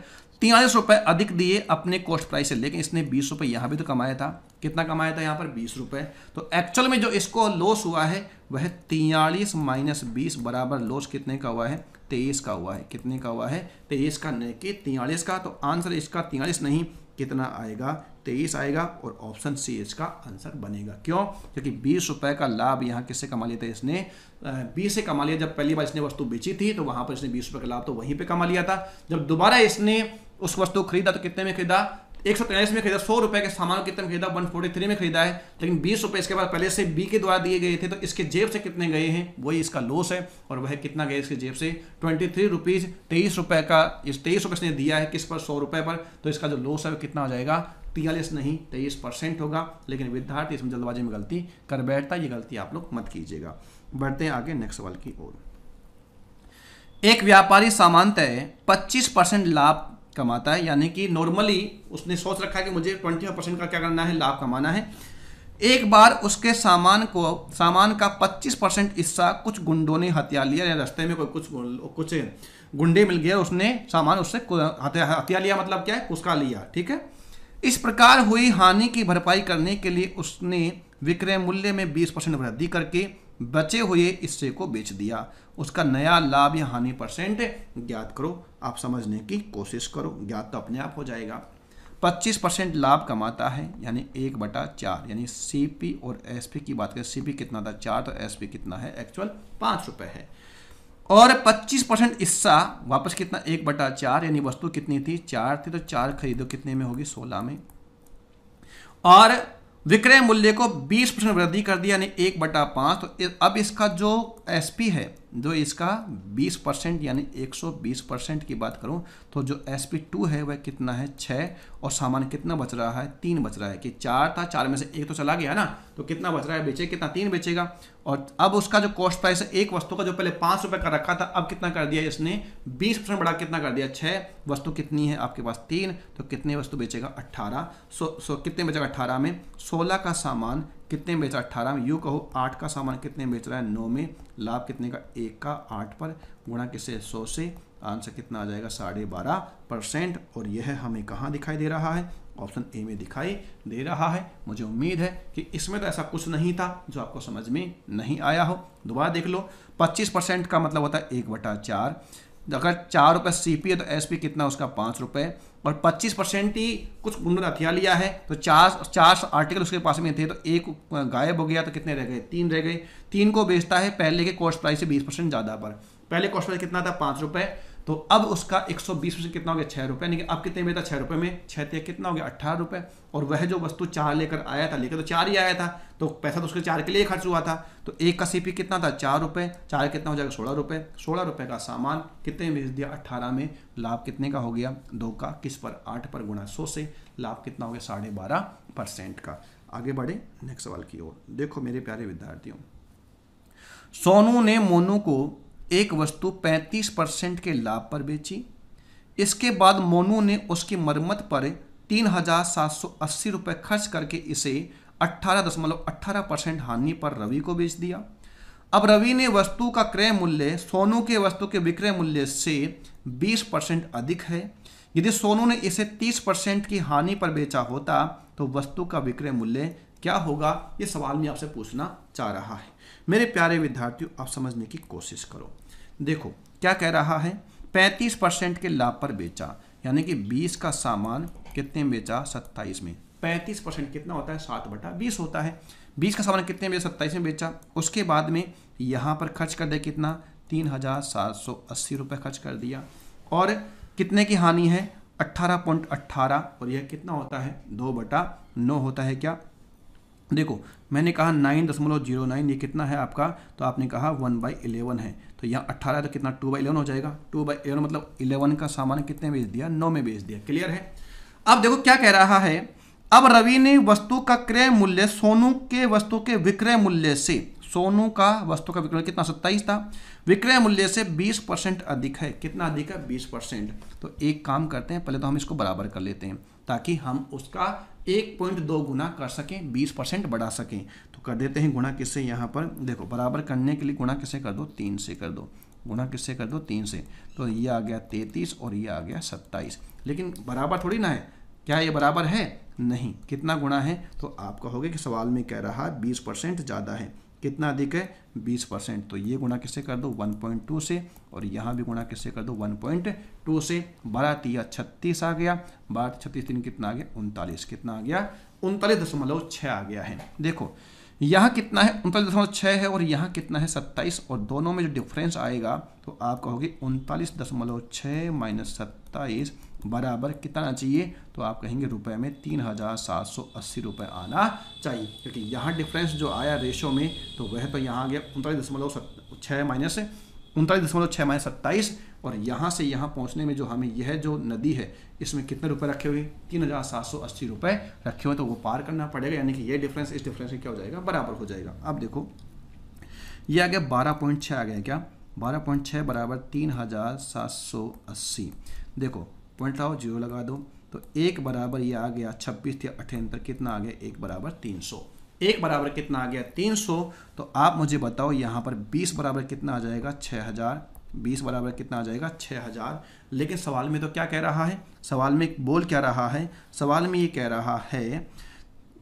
43 रुपये अधिक दिए अपने कॉस्ट प्राइस से, लेकिन इसने 20 रुपये यहाँ भी तो कमाया था। कितना कमाया था यहाँ पर, 20 रुपये। तो एक्चुअल में जो इसको लॉस हुआ है वह 43 - 20 बराबर लॉस कितने का हुआ है, 23 का हुआ है। कितने का हुआ है, 23 का, नहीं कि 43 का। तो आंसर इसका 43 नहीं, कितना आएगा, 23 आएगा। और ऑप्शन सी इसका आंसर बनेगा। क्यों, क्योंकि 20 रुपये का लाभ यहाँ किससे कमा लिया था, इसने 20 से कमा लिया। जब पहली बार इसने वस्तु बेची थी तो वहां पर इसने 20 रुपये का लाभ तो वहीं पे कमा लिया था। जब दोबारा इसने उस वस्तु को खरीदा तो कितने में खरीदा, 143 में खरीदा। 100 रुपये के सामान कितने में खरीदा, 143 में खरीदा है। लेकिन 20 रुपये इसके बाद पहले से बी के द्वारा दिए गए थे, तो इसके जेब से कितने गए हैं, वही इसका लॉस है। और वह कितना गया इसके जेब से, 23 रुपीज़। 23 रुपये का, इस 23 रुपये इसने दिया है किस पर, 100 रुपये पर। तो इसका जो लॉस है वो कितना हो जाएगा, 43 नहीं 23% होगा। लेकिन विद्यार्थी इसमें जल्दबाजी में गलती कर बैठता, ये गलती आप लोग मत कीजिएगा। बढ़ते हैं आगे नेक्स्ट सवाल की ओर। एक व्यापारी सामान्यतः 25% लाभ कमाता है, यानी कि नॉर्मली उसने सोच रखा है कि मुझे 25% का क्या करना है, लाभ कमाना है। एक बार उसके सामान का 25% हिस्सा कुछ गुंडों ने हत्या लिया, या रास्ते में कुछ गुंडे मिल गए, उसने सामान उससे हत्या लिया, मतलब क्या है, उसका लिया, ठीक है। इस प्रकार हुई हानि की भरपाई करने के लिए उसने विक्रय मूल्य में 20% वृद्धि करके बचे हुए हिस्से को बेच दिया। उसका नया लाभ या हानि परसेंट ज्ञात करो। आप समझने की कोशिश करो, ज्ञात तो अपने आप हो जाएगा। 25% लाभ कमाता है, यानी 1/4, यानी सीपी और एसपी की बात करें, सीपी कितना था, 4, तो एसपी कितना है, एक्चुअल 5 रुपये है। और 25% हिस्सा वापस कितना, 1/4, यानी वस्तु कितनी थी, 4 थी, तो 4 खरीदो कितने में होगी, 16 में। और विक्रय मूल्य को 20% वृद्धि कर दिया, यानी 1/5। तो अब इसका जो एसपी है, जो इसका 20% यानी 120% की बात करूं, तो जो SP2 है वह कितना है, 6। और सामान कितना बच रहा है, 3 बच रहा है। कि 4 था, 4 में से 1 तो चला गया ना, तो कितना बच रहा है, बेचे कितना, 3 बेचेगा। और अब उसका जो कॉस्ट प्राइस है एक वस्तु का, जो पहले 5 रुपये का रखा था, अब कितना कर दिया इसने, 20% बढ़ा कितना कर दिया, 6। वस्तु कितनी है आपके पास, 3, तो कितने वस्तु बेचेगा, 18। सो कितने बेचेगा, 18 में। 16 का सामान कितने में बेचा, 18 में। यूँ कहो 8 का सामान कितने में बेच रहा है, 9 में। लाभ कितने का, 1 का 8 पर, गुणा किससे, 100 से। आंसर कितना आ जाएगा, 12.5%। और यह हमें कहाँ दिखाई दे रहा है, ऑप्शन ए में दिखाई दे रहा है। मुझे उम्मीद है कि इसमें तो ऐसा कुछ नहीं था जो आपको समझ में नहीं आया हो। दोबारा देख लो, 25% का मतलब होता है 1/4। अगर 4 रुपये सीपी है तो एसपी कितना, उसका 5 रुपये। और 25% ही कुछ गुंडों ने हथिया लिया है, तो 4 आर्टिकल उसके पास में थे, तो 1 गायब हो गया, तो कितने रह गए, 3 रह गए। 3 को बेचता है पहले के कॉस्ट प्राइस से 20% ज़्यादा पर। पहले कॉस्ट प्राइस कितना था, 5 रुपये। तो अब उसका 120% कितना हो गया 6 रुपये, यानी कि अब कितने में था 6 रुपये में 6 थे कितना हो गया 18 रुपये। और वह जो वस्तु 4 लेकर आया था, लेकर तो 4 ही आया था, तो पैसा तो उसके 4 के लिए खर्च हुआ था। तो एक का CP कितना था 4 रुपये, 4 कितना हो जाएगा 16 रुपये। 16 रुपये का सामान कितने में बेच दिया 18 में। लाभ कितने का हो गया 2 का किस पर 8 पर गुणा 100 से लाभ कितना हो गया 12.5% का। आगे बढ़े नेक्स्ट सवाल की ओर। देखो मेरे प्यारे विद्यार्थियों, सोनू ने मोनू को एक वस्तु 35% के लाभ पर बेची। इसके बाद मोनू ने उसकी मरम्मत पर 3,780 रुपये खर्च करके इसे 18.18% हानि पर रवि को बेच दिया। अब रवि ने वस्तु का क्रय मूल्य सोनू के वस्तु के विक्रय मूल्य से 20% अधिक है। यदि सोनू ने इसे 30% की हानि पर बेचा होता तो वस्तु का विक्रय मूल्य क्या होगा, ये सवाल मैं आपसे पूछना चाह रहा है। मेरे प्यारे विद्यार्थियों, आप समझने की कोशिश करो। देखो क्या कह रहा है, 35% के लाभ पर बेचा, यानी कि 20 का सामान कितने में बेचा 27 में। 35% कितना होता है 7/20 होता है। 20 का सामान कितने में 27 में बेचा। उसके बाद में यहाँ पर खर्च कर दे कितना 3,780 रुपये खर्च कर दिया। और कितने की हानि है 18.18, और यह कितना होता है 2/9 होता है। क्या देखो मैंने कहा 9.09, ये कितना है आपका, तो आपने कहा 1/11 है। तो यहाँ 18 तो कितना 2/11 हो जाएगा। 2/11 मतलब 11 का सामान कितने बेच दिया 9 में बेच दिया। क्लियर है। अब देखो क्या कह रहा है, अब रवि ने वस्तु का क्रय मूल्य सोनू के वस्तु के विक्रय मूल्य से, सोनू का वस्तु का विक्रय कितना 27 था, विक्रय मूल्य से 20% अधिक है। कितना अधिक है 20%। तो एक काम करते हैं, पहले तो हम इसको बराबर कर लेते हैं ताकि हम उसका 1.2 गुना कर सकें, 20% बढ़ा सकें। तो कर देते हैं गुणा किससे, यहाँ पर देखो बराबर करने के लिए गुणा किससे कर दो 3 से कर दो, गुणा किससे कर दो 3 से। तो ये आ गया 33 और ये आ गया 27। लेकिन बराबर थोड़ी ना है, क्या ये बराबर है नहीं। कितना गुणा है, तो आप कहोगे कि सवाल में कह रहा 20% ज़्यादा है। कितना अधिक है 20%। तो ये गुणा किससे कर दो 1.2 से, और यहाँ भी गुणा किससे कर दो 1.2 से। 12 36 आ गया, 12 36 3 कितना आ गया 39। कितना आ गया 39.6 आ गया है। देखो यहाँ कितना है 39.6 है और यहाँ कितना है 27, और दोनों में जो डिफरेंस आएगा तो आप कहोगे 39.6 माइनस 27 बराबर कितना चाहिए, तो आप कहेंगे रुपए में 3,780 रुपये आना चाहिए। क्योंकि यहाँ डिफरेंस जो आया रेशो में, तो वह तो यहाँ आ गया 39.6 माइनस 27, और यहाँ से यहाँ पहुँचने में जो हमें यह जो नदी है इसमें कितने रुपए रखे हुए 3,780 रुपये रखे हुए, तो वो पार करना पड़ेगा। यानी कि ये डिफरेंस इस डिफरेंस से क्या हो जाएगा बराबर हो जाएगा। अब देखो ये आ गया 12.6 आ गया, क्या 12.6 बराबर 3,780। देखो पॉइंट लाओ 0 लगा दो, तो 1 बराबर ये आ गया 26 या 78, कितना आ गया 1 बराबर 300। 1 बराबर कितना आ गया 300। तो आप मुझे बताओ यहाँ पर 20 बराबर कितना आ जाएगा 6,000। 20 बराबर कितना आ जाएगा 6,000। लेकिन सवाल में तो क्या कह रहा है, सवाल में बोल क्या रहा है, सवाल में ये कह रहा है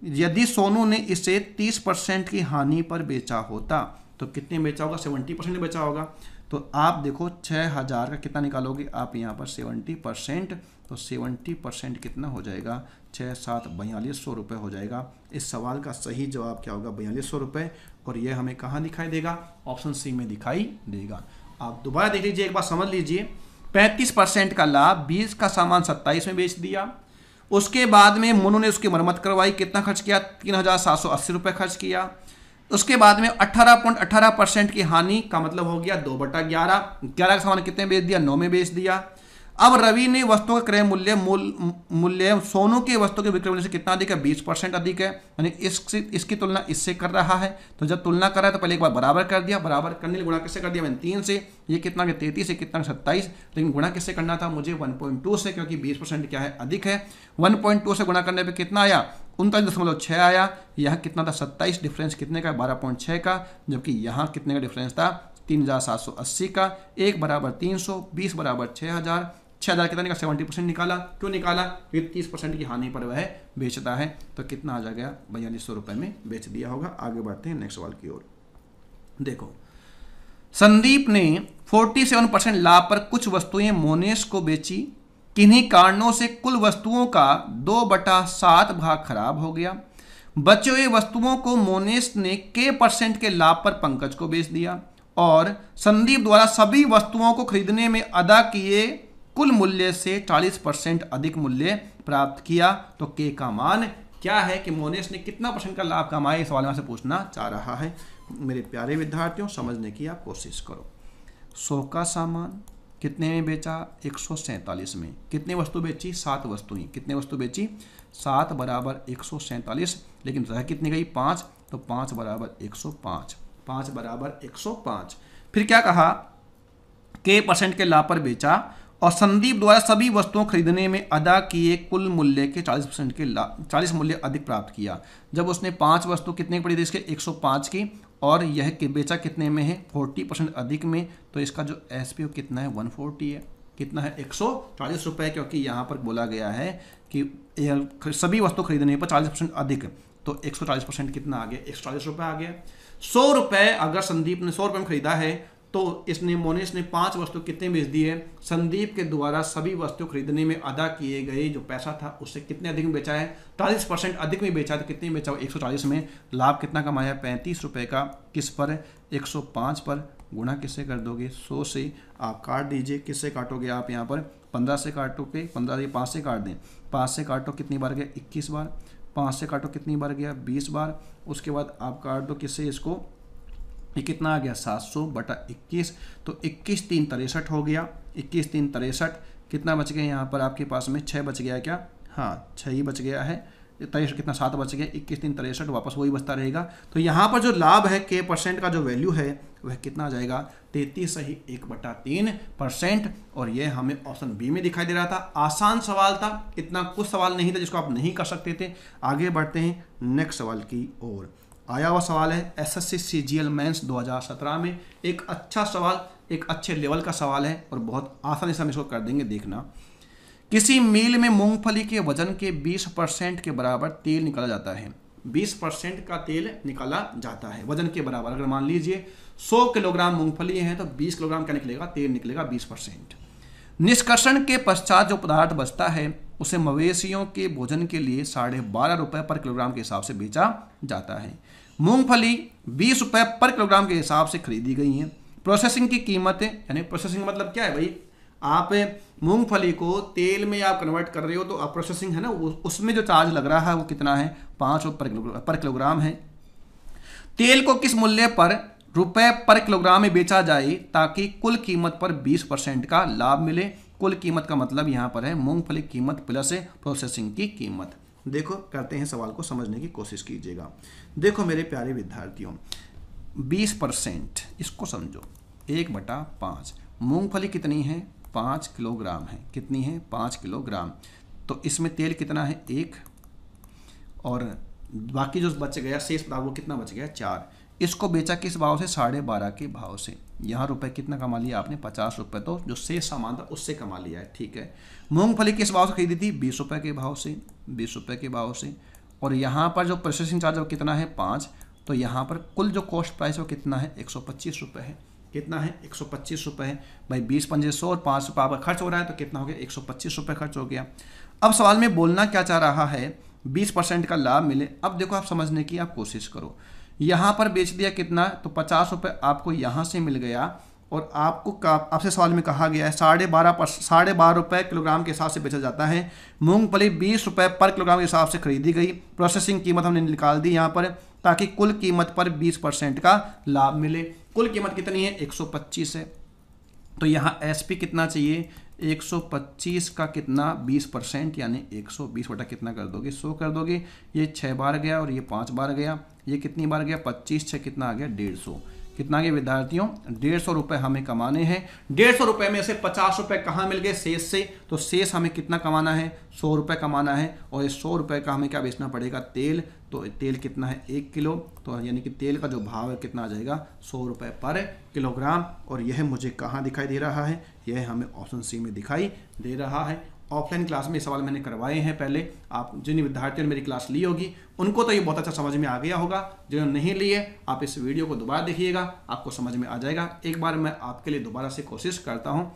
यदि सोनू ने इसे 30% की हानि पर बेचा होता तो कितने बेचा होगा 70% बेचा होगा। तो आप देखो 6,000 का कितना निकालोगे आप यहाँ पर 70%, तो 70% कितना हो जाएगा 6×7 4200 रुपये हो जाएगा। इस सवाल का सही जवाब क्या होगा 4200 रुपये, और ये हमें कहाँ दिखाई देगा ऑप्शन सी में दिखाई देगा। आप दोबारा देख लीजिए, एक बार समझ लीजिए। 35% का लाभ, 20 का सामान 27 में बेच दिया। उसके बाद में मोनू ने उसकी मरम्मत करवाई, कितना खर्च किया 3,780 रुपये खर्च किया। उसके बाद में 18.18% की हानि का मतलब हो गया 2/11। 11 का सामान कितने बेच दिया 9 में बेच दिया। अब रवि ने वस्तु का क्रय मूल्य सोनू के वस्तु के विक्रय मूल्य से कितना अधिक है 20% अधिक है, यानी इसकी तुलना इससे कर रहा है। तो जब तुलना कर रहा है तो पहले एक बार बराबर कर दिया, बराबर करने के गुणा किससे कर दिया मैंने 3 से। ये कितना 33 से कितना 27, लेकिन गुणा किससे करना था मुझे 1.2 से, क्योंकि 20% क्या है अधिक है। 1.2 से गुणा करने पर कितना आया 39.6 आया। यहाँ कितना था 27, डिफरेंस कितने का 12.6 का, जबकि यहाँ कितने का डिफरेंस था 3,780 का। 1 बराबर 300, 20 बराबर 6,000। 6,000 कितने का 70% निकाला। क्यों निकाला, क्योंकि 30% की हानि पर वह बेचता है। तो कितना आ जाएगा 4200 रुपये में बेच दिया होगा। आगे बढ़ते हैं नेक्स्ट सवाल की ओर। देखो संदीप ने 47% लाभ पर कुछ वस्तुएं मोनेश को बेची। किन्हीं कारणों से कुल वस्तुओं का 2/7 भाग खराब हो गया। बचे हुए वस्तुओं को मोनेश ने K% के लाभ पर पंकज को बेच दिया। और संदीप द्वारा सभी वस्तुओं को खरीदने में अदा किए कुल मूल्य से 40% अधिक मूल्य प्राप्त किया तो के का मान क्या है कि मोनेश ने कितना % का लाभ कमाया, इस सवाल में से पूछना चाह रहा है। मेरे प्यारे विद्यार्थियों, समझने की आप कोशिश करो। 100 का सामान कितने में बेचा? 147 में। कितने वस्तु बेची? 7 वस्तुएं। कितने वस्तु बेची? 7 बराबर 147, लेकिन रह कितनी गई? 5, तो 5 बराबर 105। 5 बराबर 105। फिर क्या कहा? के % के लाभ पर बेचा और संदीप द्वारा सभी वस्तुओं खरीदने में अदा किए कुल मूल्य के 40% के 40 मूल्य अधिक प्राप्त किया। जब उसने 5 वस्तु कितने की पड़ी थी? इसके 105 की, और यह के बेचा कितने में है? 40% अधिक में। तो इसका जो एसपी कितना है? 140 है। कितना है? 140 रुपये, क्योंकि यहाँ पर बोला गया है कि सभी वस्तु खरीदने पर 40% अधिक, तो 140% कितना आ गया? 140 रुपये आ गया। 100 रुपये अगर संदीप ने 100 रुपये में खरीदा है तो इसने मोनेश ने 5 वस्तु कितने बेच दी है? संदीप के द्वारा सभी वस्तु खरीदने में अदा किए गए जो पैसा था उससे कितने अधिक में बेचा है? 40% अधिक में बेचा। तो कितने में बेचा? 140 में। लाभ कितना कमाया? 35 रुपये का। किस पर? 105 पर। गुणा किससे कर दोगे? 100 से। आप काट दीजिए। किससे काटोगे आप? यहाँ पर 15 से काटोगे। 15 ये 5 से काट दें। 5 से काटो कितनी बार गया? 21 बार। 5 से काटो कितनी बार गया? 20 बार। उसके बाद आप काट दो किससे इसको? ये कितना आ गया? 700 बटा 21। तो 21 3 63 हो गया। 21 3 63। कितना बच गया यहाँ पर आपके पास में? 6 बच गया क्या? हाँ, 6 ही बच गया है। 63 कितना? 7 बच गया। 21 3 63, वापस वही बचता रहेगा। तो यहाँ पर जो लाभ है के % का जो वैल्यू है वह कितना आ जाएगा? 33 सही 1/3%। और यह हमें ऑप्शन बी में दिखाई दे रहा था। आसान सवाल था, इतना कुछ सवाल नहीं था जिसको आप नहीं कर सकते थे। आगे बढ़ते हैं नेक्स्ट सवाल की ओर। आया हुआ सवाल है एसएससी सीजीएल मेंस 2017 में। एक अच्छा सवाल, एक अच्छे लेवल का सवाल है और बहुत आसानी से हम इसको कर देंगे। देखना, किसी मील में मूंगफली के वजन के 20% के बराबर तेल निकाला जाता है। 20% का तेल निकाला जाता है वजन के बराबर। अगर मान लीजिए 100 किलोग्राम मूंगफली है तो 20 किलोग्राम क्या निकलेगा? तेल निकलेगा 20%। निष्कर्षण के पश्चात जो पदार्थ बचता है उसे मवेशियों के भोजन के लिए 12.5 रुपये पर किलोग्राम के हिसाब से बेचा जाता है। मूंगफली 20 रुपये पर किलोग्राम के हिसाब से खरीदी गई है। प्रोसेसिंग की कीमत, यानी प्रोसेसिंग मतलब क्या है भाई? आप मूंगफली को तेल में आप कन्वर्ट कर रहे हो तो आप प्रोसेसिंग है ना, उसमें जो चार्ज लग रहा है वो कितना है? 5 रुपये पर किलोग्राम है। तेल को किस मूल्य पर रुपए पर किलोग्राम में बेचा जाए ताकि कुल कीमत पर 20% का लाभ मिले? कुल कीमत का मतलब यहाँ पर है मूंगफली कीमत प्लस प्रोसेसिंग की कीमत। देखो, करते हैं सवाल को समझने की कोशिश कीजिएगा। देखो मेरे प्यारे विद्यार्थियों, 20% इसको समझो। 1/5। मूंगफली कितनी है? 5 किलोग्राम है। कितनी है? 5 किलोग्राम। तो इसमें तेल कितना है? 1, और बाकी जो बच गया शेष भाग वो कितना बच गया? 4। इसको बेचा किस भाव से? 12.5 के भाव से। यहाँ रुपए कितना कमा लिया आपने? 50 रुपये। तो जो शेष सामान था उससे कमा लिया है, ठीक है। मूंगफली किस भाव से खरीदी थी? 20 रुपये के भाव से। 20 रुपये के भाव से। और यहाँ पर जो प्रोसेसिंग चार्ज वो कितना है? 5। तो यहाँ पर कुल जो कॉस्ट प्राइस वो कितना है? 125 रुपये है। कितना है? 125 रुपये है। भाई 20 पंजे 100 और 5 रुपये आपका खर्च हो रहा है तो कितना हो गया? 125 रुपये खर्च हो गया। अब सवाल में बोलना क्या चाह रहा है? 20% का लाभ मिले। अब देखो, आप समझने की आप कोशिश करो। यहाँ पर बेच दिया कितना? तो 50 रुपये आपको यहाँ से मिल गया, और आपसे सवाल में कहा गया है 12.5 रुपये किलोग्राम के हिसाब से बेचा जाता है। मूंगफली 20 रुपये पर किलोग्राम के हिसाब से खरीदी गई। प्रोसेसिंग कीमत हमने निकाल दी यहाँ पर, ताकि कुल कीमत पर 20% का लाभ मिले। कुल कीमत कितनी है? 125 है। तो यहाँ एसपी कितना चाहिए? 125 का कितना? 20%, यानी 120 बटा कितना कर दोगे? 100 कर दोगे। ये 6 बार गया और ये 5 बार गया। ये कितनी बार गया? 25 6 कितना आ गया? 150। कितना गया विद्यार्थियों? 150 रुपये हमें कमाने हैं। 150 रुपये में से 50 रुपये कहाँ मिल गए? शेष से। तो शेष हमें कितना कमाना है? 100 रुपये कमाना है। और ये 100 रुपये का हमें क्या बेचना पड़ेगा? तेल। तो तेल कितना है? 1 किलो। तो यानी कि तेल का जो भाव है कितना आ जाएगा? 100 रुपये पर किलोग्राम। और यह मुझे कहाँ दिखाई दे रहा है? यह हमें ऑप्शन सी में दिखाई दे रहा है। ऑफलाइन क्लास में ये सवाल मैंने करवाए हैं पहले। आप जिन विद्यार्थियों ने मेरी क्लास ली होगी उनको तो ये बहुत अच्छा समझ में आ गया होगा। जिन्होंने नहीं लिए आप इस वीडियो को दोबारा देखिएगा, आपको समझ में आ जाएगा। एक बार मैं आपके लिए दोबारा से कोशिश करता हूँ।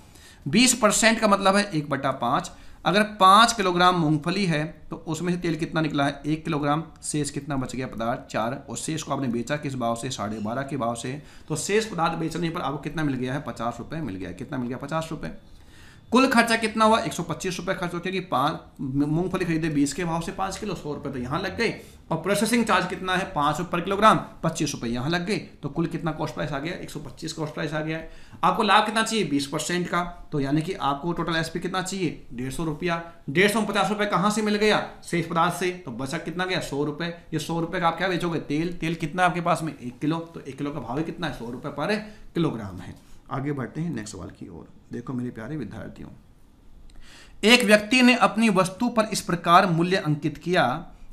20% का मतलब है 1/5। अगर 5 किलोग्राम मूंगफली है तो उसमें से तेल कितना निकला है 1 किलोग्राम, शेष कितना बच गया पदार्थ 4, और शेष को आपने बेचा किस भाव से 12.5 के भाव से, तो शेष पदार्थ बेचने पर आपको कितना मिल गया है 50 रुपये मिल गया। कितना मिल गया 50 रुपये। कुल खर्चा कितना हुआ 125 रुपये खर्च हो, क्योंकि 5 मूंगफली खरीदे 20 के भाव से 5 किलो, 100 रुपये तो यहाँ लग गए, और प्रोसेसिंग चार्ज कितना है 5 रुपये पर किलोग्राम, 25 रुपये यहाँ लग गए, तो कुल कितना कॉस्ट प्राइस आ गया 125 कॉस्ट प्राइस आ गया है। आपको लाभ कितना चाहिए 20% का, तो यानी कि आपको टोटल एसपी कितना चाहिए 150 रुपया। 150 रुपये कहाँ से मिल गया शेष पदार्थ से, तो बचा कितना गया 100 रुपये। ये 100 रुपये का आप क्या बेचोगे तेल, तेल कितना आपके पास में 1 किलो, तो 1 किलो का भाव कितना है 100 रुपये पर किलोग्राम है। आगे बढ़ते हैं नेक्स्ट सवाल की ओर। देखो मेरे प्यारे विद्यार्थियों, एक व्यक्ति ने अपनी वस्तु पर इस प्रकार मूल्य अंकित किया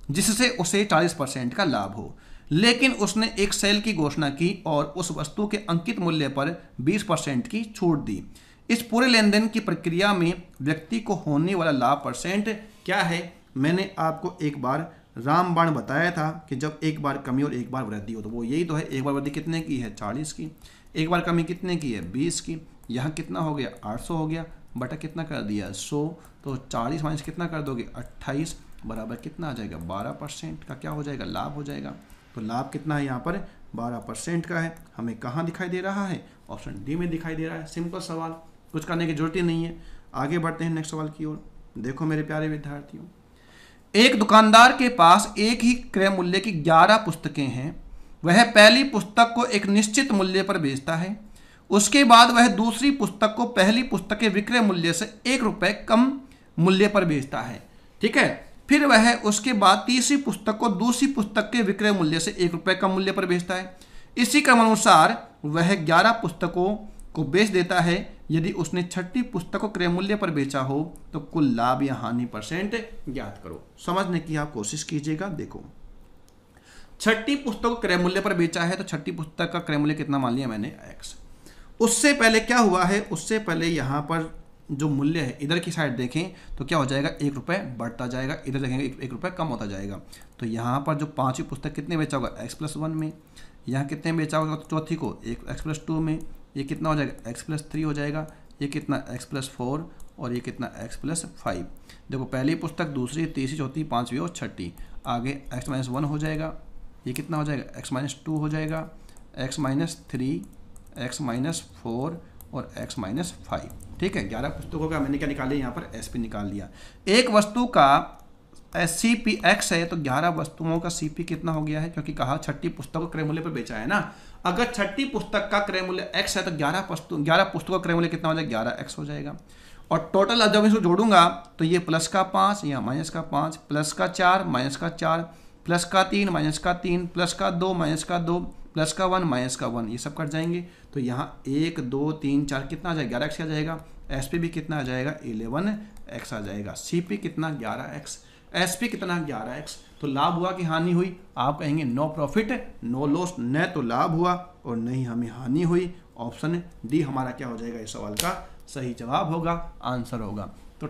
जिससे उसे 40% का लाभ हो, लेकिन उसने एक सेल की घोषणा की और उस वस्तु के अंकित मूल्य पर 20% की छूट दी। इस पूरे लेन देन की प्रक्रिया में व्यक्ति को होने वाला लाभ परसेंट क्या है। मैंने आपको एक बार रामबाण बताया था कि जब एक बार कमी और एक बार वृद्धि हो, तो वो यही तो है। एक बार वृद्धि कितने की है 40 की, एक बार कमी कितने की है 20 की, यहाँ कितना हो गया 800 हो गया, बटा कितना कर दिया 100, तो 40 माइनस कितना कर दोगे 28 बराबर कितना आ जाएगा 12% का क्या हो जाएगा लाभ हो जाएगा। तो लाभ कितना है यहाँ पर 12% का है। हमें कहाँ दिखाई दे रहा है ऑप्शन डी में दिखाई दे रहा है। सिंपल सवाल, कुछ करने की जरूरत ही नहीं है। आगे बढ़ते हैं नेक्स्ट सवाल की ओर। देखो मेरे प्यारे विद्यार्थियों, एक दुकानदार के पास एक ही क्रय मूल्य की 11 पुस्तकें हैं। वह पहली पुस्तक को एक निश्चित मूल्य पर बेचता है, उसके बाद वह दूसरी पुस्तक को पहली पुस्तक के विक्रय मूल्य से 1 रुपये कम मूल्य पर बेचता है, ठीक है। फिर वह उसके बाद तीसरी पुस्तक को दूसरी पुस्तक के विक्रय मूल्य से 1 रुपये कम मूल्य पर बेचता है। इसी क्रमानुसार वह 11 पुस्तकों को बेच देता है। यदि उसने छठी पुस्तक को क्रय मूल्य पर बेचा हो तो कुल लाभ या हानि परसेंट ज्ञात करो। समझने की आप कोशिश कीजिएगा। देखो, छठी पुस्तक को क्रय मूल्य पर बेचा है तो छठी पुस्तक का क्रय मूल्य कितना मान लिया मैंने x। उससे पहले क्या हुआ है, उससे पहले यहाँ पर जो मूल्य है इधर की साइड देखें तो क्या हो जाएगा 1 रुपये बढ़ता जाएगा, इधर देखेंगे 1 रुपये कम होता जाएगा। तो यहाँ पर जो पांचवी पुस्तक कितने बेचा होगा x+1 में, यहाँ कितने बेचा होगा चौथी को x+2 में, ये कितना हो जाएगा x+3 हो जाएगा, ये कितना x+4 और ये कितना x+5। देखो पहली पुस्तक, दूसरी, तीसरी, चौथी, पांचवी और छठी, आगे x-1 हो जाएगा, ये कितना हो जाएगा x-2 हो जाएगा, x-3, x-4 और x-5, ठीक है। 11 पुस्तकों का मैंने क्या निकाल लिया यहाँ पर SP निकाल लिया। एक वस्तु का CP x है तो 11 वस्तुओं का CP कितना हो गया है, क्योंकि कहा छठी पुस्तक को क्रय मूल्य पर बेचा है ना। अगर छठी पुस्तक का क्रय मूल्य x है तो 11 पुस्तकों का क्रय मूल्य कितना हो जाएगा 11x हो जाएगा। और टोटल जब इसको जोड़ूंगा तो ये प्लस का 5 या माइनस का 5, प्लस का 4 माइनस का 4, प्लस का 3 माइनस का 3, प्लस का 2 माइनस का 2, प्लस का 1 माइनस का 1, ये सब कट जाएंगे। तो यहाँ 1 2 3 4 कितना आ जाएगा 11x आ जाएगा। SP भी कितना आ जाएगा 11x आ जाएगा। CP कितना 11x, SP कितना 11x। तो लाभ हुआ कि हानि हुई, आप कहेंगे नो प्रॉफिट नो लॉस, न तो लाभ हुआ और न ही हमें हानि हुई। ऑप्शन डी हमारा क्या हो जाएगा इस सवाल का सही जवाब होगा, आंसर होगा। तो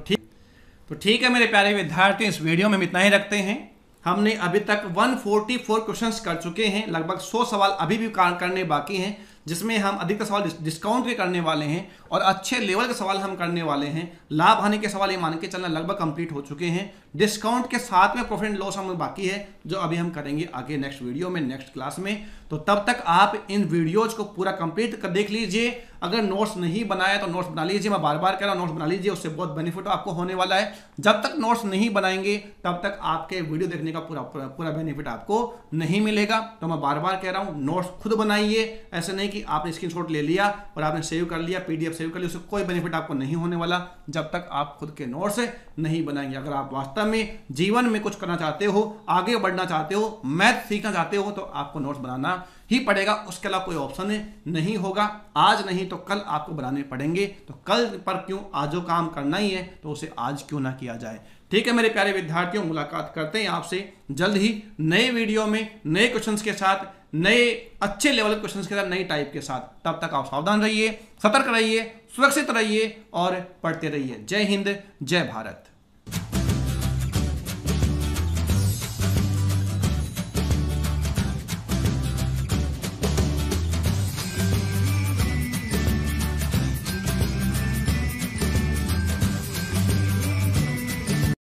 ठीक है मेरे प्यारे विद्यार्थी, इस वीडियो में हम इतना ही रखते हैं। हमने अभी तक 144 क्वेश्चंस कर चुके हैं, लगभग 100 सवाल अभी भी करने बाकी हैं, जिसमें हम अधिकतर सवाल डिस्काउंट के करने वाले हैं और अच्छे लेवल के सवाल हम करने वाले हैं। लाभ हानि के सवाल ये मान के चलना लगभग कंप्लीट हो चुके हैं। डिस्काउंट के साथ में प्रॉफिट एंड लॉस हम बाकी है, जो अभी हम करेंगे आगे नेक्स्ट वीडियो में, नेक्स्ट क्लास में। तो तब तक आप इन वीडियोज को पूरा कंप्लीट कर देख लीजिए। अगर नोट्स नहीं बनाया तो नोट्स बना लीजिए, मैं बार बार कह रहा हूँ नोट्स बना लीजिए, उससे बहुत बेनिफिट आपको होने वाला है। जब तक नोट्स नहीं बनाएंगे तब तक आपके वीडियो देखने का पूरा बेनिफिट आपको नहीं मिलेगा। तो मैं बार बार कह रहा हूँ नोट्स खुद बनाइए, ऐसे नहीं कि आपने स्क्रीनशॉट ले लिया और आपने सेव कर लिया, PDF सेव कर लिया, उससे कोई बेनिफिट आपको नहीं होने वाला जब तक आप खुद के नोट्स नहीं बनाएंगे। अगर आप वास्तव में जीवन में कुछ करना चाहते हो, आगे बढ़ना चाहते हो, मैथ सीखना चाहते हो, तो आपको नोट्स बनाना ही पड़ेगा, उसके अलावा कोई ऑप्शन नहीं होगा। आज नहीं तो कल आपको बनाने पड़ेंगे। तो कल पर क्यों, आज जो काम करना ही है तो उसे आज क्यों ना किया जाए। ठीक है मेरे प्यारे विद्यार्थियों, मुलाकात करते हैं आपसे जल्द ही नए वीडियो में, नए क्वेश्चंस के साथ, नए अच्छे लेवल के क्वेश्चंस के साथ, नई टाइप के साथ। तब तक आप सावधान रहिए, सतर्क रहिए, सुरक्षित रहिए और पढ़ते रहिए। जय हिंद, जय भारत।